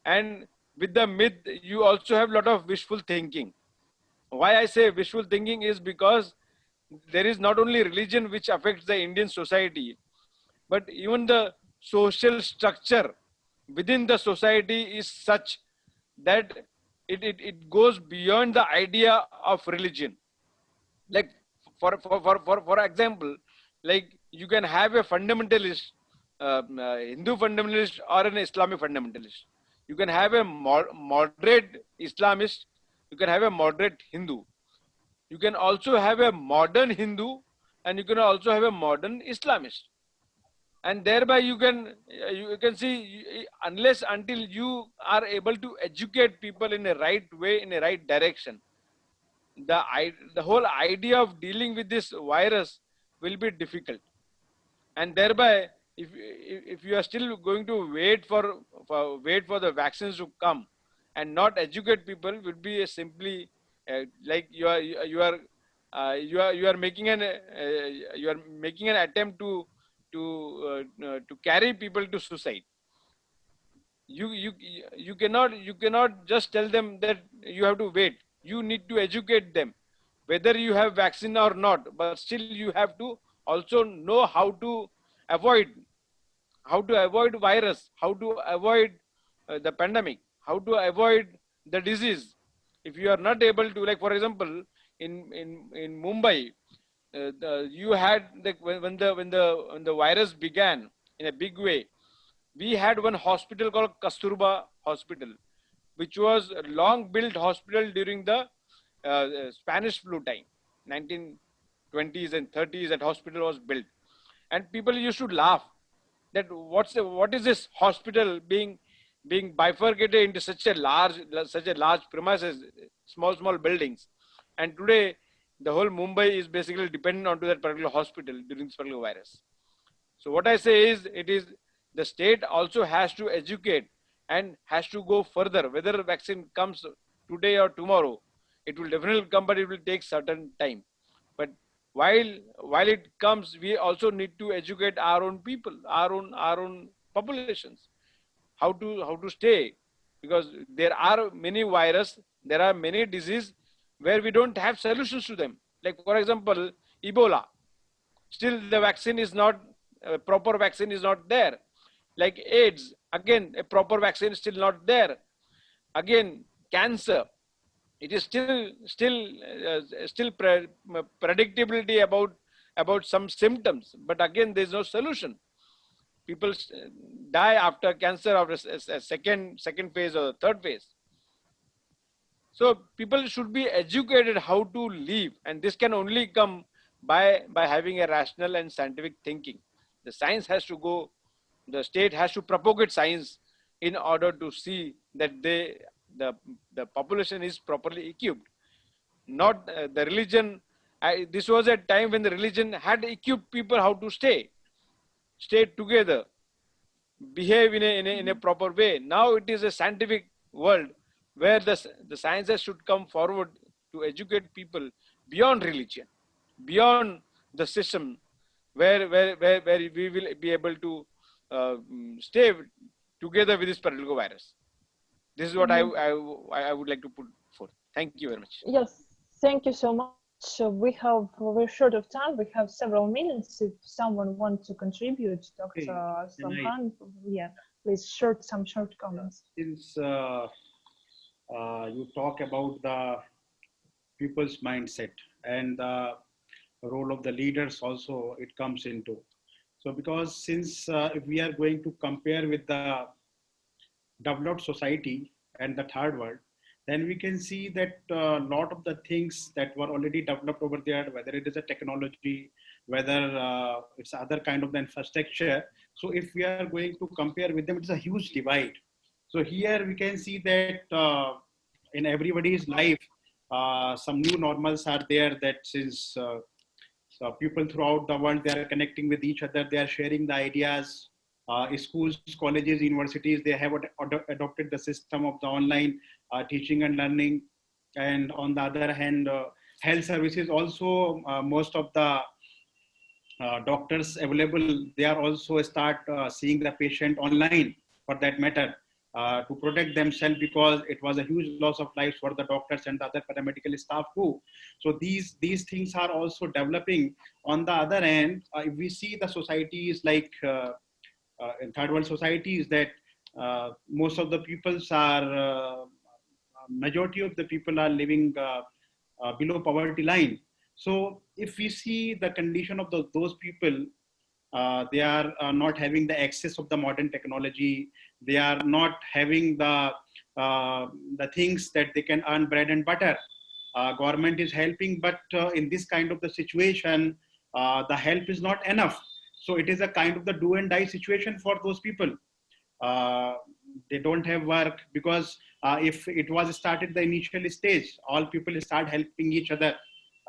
and with the myth, you also have a lot of wishful thinking. Why I say wishful thinking is because there is not only religion which affects the Indian society, but even the social structure within the society is such that it goes beyond the idea of religion. Like for example, like you can have a fundamentalist, Hindu fundamentalist or an Islamic fundamentalist. You can have a moderate Islamist. You can have a moderate Hindu. You can also have a modern Hindu, and you can also have a modern Islamist. And thereby you can see, unless until you are able to educate people in a right way, in a right direction, the whole idea of dealing with this virus will be difficult. And thereby, if you are still going to wait for the vaccines to come and not educate people, will be a simply like you are making an attempt to carry people to suicide. You cannot just tell them that you have to wait. You need to educate them whether you have vaccine or not, but still you have to also know avoid how to avoid virus, how to avoid the pandemic, how to avoid the disease. If you are not able to, like for example, in Mumbai, you had when the virus began in a big way, we had one hospital called Kasturba Hospital, which was a long built hospital during the Spanish flu time, 1920s and 30s. That hospital was built, and people used to laugh that what is this hospital being bifurcated into such a large premises, small buildings. And today the whole Mumbai is basically dependent onto that particular hospital during this particular virus. So what I say is, it is the state also has to educate and has to go further. Whether a vaccine comes today or tomorrow, it will definitely come, but it will take certain time. But while it comes, we also need to educate our own people, our own populations, how to stay, because there are many virus, there are many disease where we don't have solutions to them. Like for example, Ebola. Still the vaccine is not, a proper vaccine is not there. Like AIDS, again, a proper vaccine is still not there. Again, cancer, it is still predictability about some symptoms, but again, there is no solution. People die after cancer after a second phase or the third phase. So people should be educated how to live, and this can only come by having a rational and scientific thinking. The science has to go, the state has to propagate science in order to see that the population is properly equipped. Not the religion. This was a time when the religion had equipped people how to stay together, behave in a proper way. Now it is a scientific world where the sciences should come forward to educate people beyond religion, beyond the system, where we will be able to stay together with this particular virus. This is what I would like to put forth. Thank you very much.
Yes, thank you so much. So we're short of time. We have several minutes. If someone wants to contribute, Dr. Aslam, yeah, please some short comments.
Since you talk about the people's mindset and the role of the leaders also, it comes into. So because since if we are going to compare with the developed society and the third world, then we can see that a lot of the things that were already developed over there, whether it is a technology, whether it's other kind of the infrastructure. So if we are going to compare with them, it's a huge divide. So here we can see that in everybody's life, some new normals are there, that since so people throughout the world, they are connecting with each other, they are sharing the ideas. Schools, colleges, universities, they have adopted the system of the online teaching and learning. And on the other hand, health services also, most of the doctors available, they are also start seeing the patient online, for that matter, to protect themselves, because it was a huge loss of lives for the doctors and the other paramedical staff too. So these things are also developing. On the other hand, if we see the societies like in third world societies, that most of the peoples are, majority of the people are living below poverty line. So if we see the condition of those people, they are not having the access of the modern technology. They are not having the things that they can earn bread and butter. Government is helping, but in this kind of the situation, the help is not enough. So it is a kind of the do and die situation for those people. They don't have work, because if it was started the initial stage, all people start helping each other.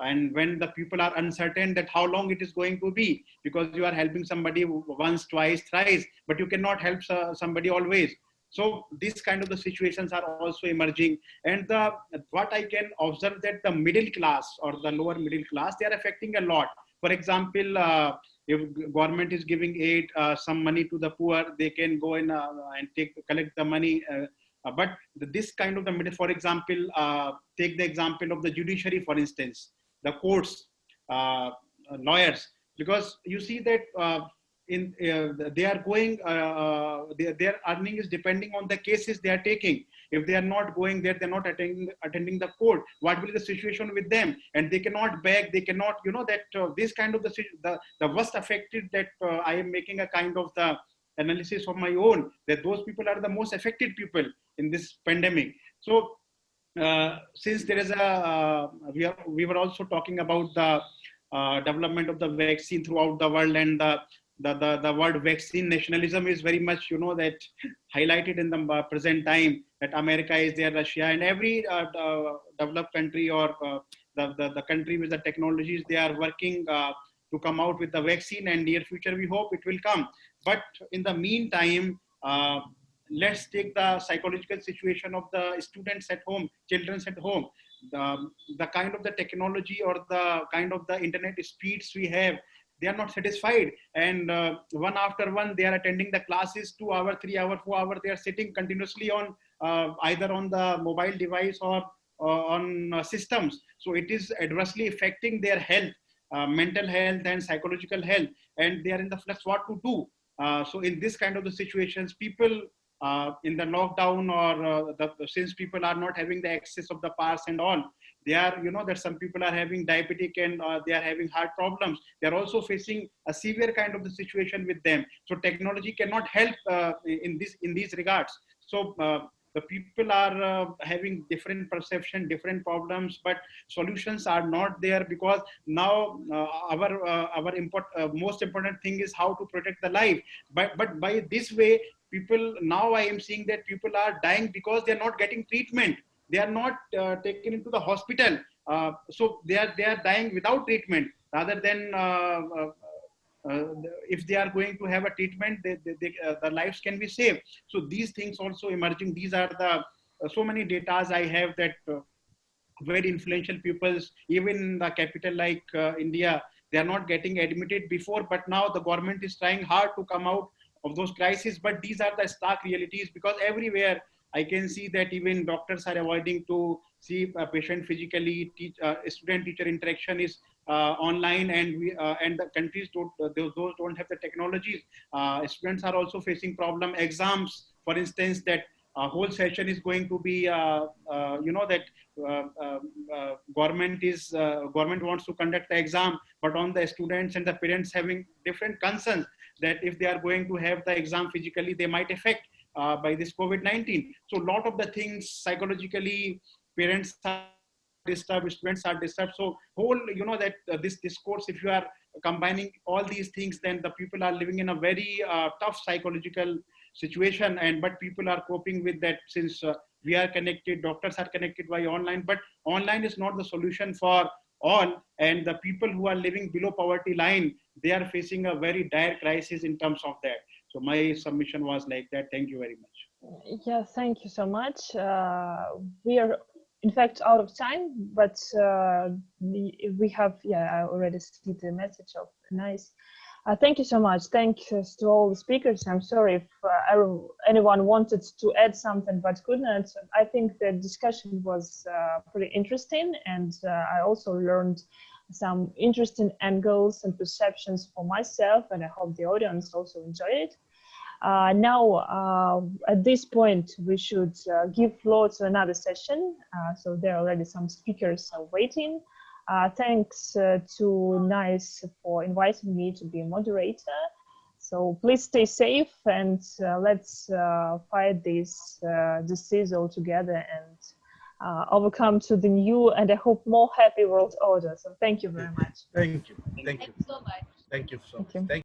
And when the people are uncertain that how long it is going to be, because you are helping somebody once, twice, thrice, but you cannot help somebody always. So these kind of the situations are also emerging. And what I can observe, that the middle class or the lower middle class, they are affecting a lot. For example, if government is giving aid, some money to the poor, they can go in and collect the money. But this kind of the middle, for example, take the example of the judiciary, for instance, the courts, lawyers, because you see that they are going, their earning is depending on the cases they are taking. If they are not going there, they're not attending the court, what will be the situation with them? And they cannot beg, they cannot, that this kind of the worst affected, that I am making a kind of the analysis of my own, that those people are the most affected people in this pandemic. So since there is we were also talking about the development of the vaccine throughout the world, and the word vaccine nationalism is very much, that highlighted in the present time, that America is there, Russia, and every developed country, or the country with the technologies, they are working to come out with the vaccine, and near future we hope it will come. But in the meantime, let's take the psychological situation of the students at home, children at home. The kind of the technology or the kind of the internet speeds we have, they are not satisfied. And one after one, they are attending the classes 2 hours, 3 hours, 4 hours. They are sitting continuously on either on the mobile device or on systems. So it is adversely affecting their health. mental health and psychological health, and they are in the flux what to do. So in this kind of the situations, people in the lockdown, or since people are not having the access of the pass and all, they are, that some people are having diabetic and they are having heart problems. They are also facing a severe kind of the situation with them. So technology cannot help in these regards. So the people are having different perception, different problems, but solutions are not there, because now our most important thing is how to protect the life. But by this way, people, now I am seeing that people are dying because they are not getting treatment. They are not taken into the hospital. So they are dying without treatment, rather than if they are going to have a treatment, the lives can be saved. So these things also emerging. These are the so many datas I have, that very influential pupils, even in the capital like India, they are not getting admitted before, but now the government is trying hard to come out of those crises. But these are the stark realities, because everywhere I can see that even doctors are avoiding to see a patient physically. Student-teacher interaction is online, and the countries those don't have the technologies. Students are also facing problem. Exams, for instance, that whole session is going to be, that government wants to conduct the exam, but on the students and the parents having different concerns, that if they are going to have the exam physically, they might affect by this COVID-19. So a lot of the things psychologically, parents are disturbed, students are disturbed. So whole, that this discourse, if you are combining all these things, then the people are living in a very tough psychological situation. But people are coping with that, since we are connected, doctors are connected by online, but online is not the solution for all. And the people who are living below poverty line, they are facing a very dire crisis in terms of that. So my submission was like that. Thank you very much.
Yeah, thank you so much. We are, in fact, out of time, but we have, I already see the message of NIICE. Thank you so much. Thanks to all the speakers. I'm sorry if anyone wanted to add something but couldn't. I think the discussion was pretty interesting, and I also learned some interesting angles and perceptions for myself, and I hope the audience also enjoyed it. Now, at this point, we should give floor to another session. So there are already some speakers waiting. Thanks to NIICE for inviting me to be a moderator. So please stay safe, and let's fight this disease all together and overcome to the new and I hope more happy world order. So thank you very much.
Thank you.
Thank you so much.
Thank you so much.
Thank you.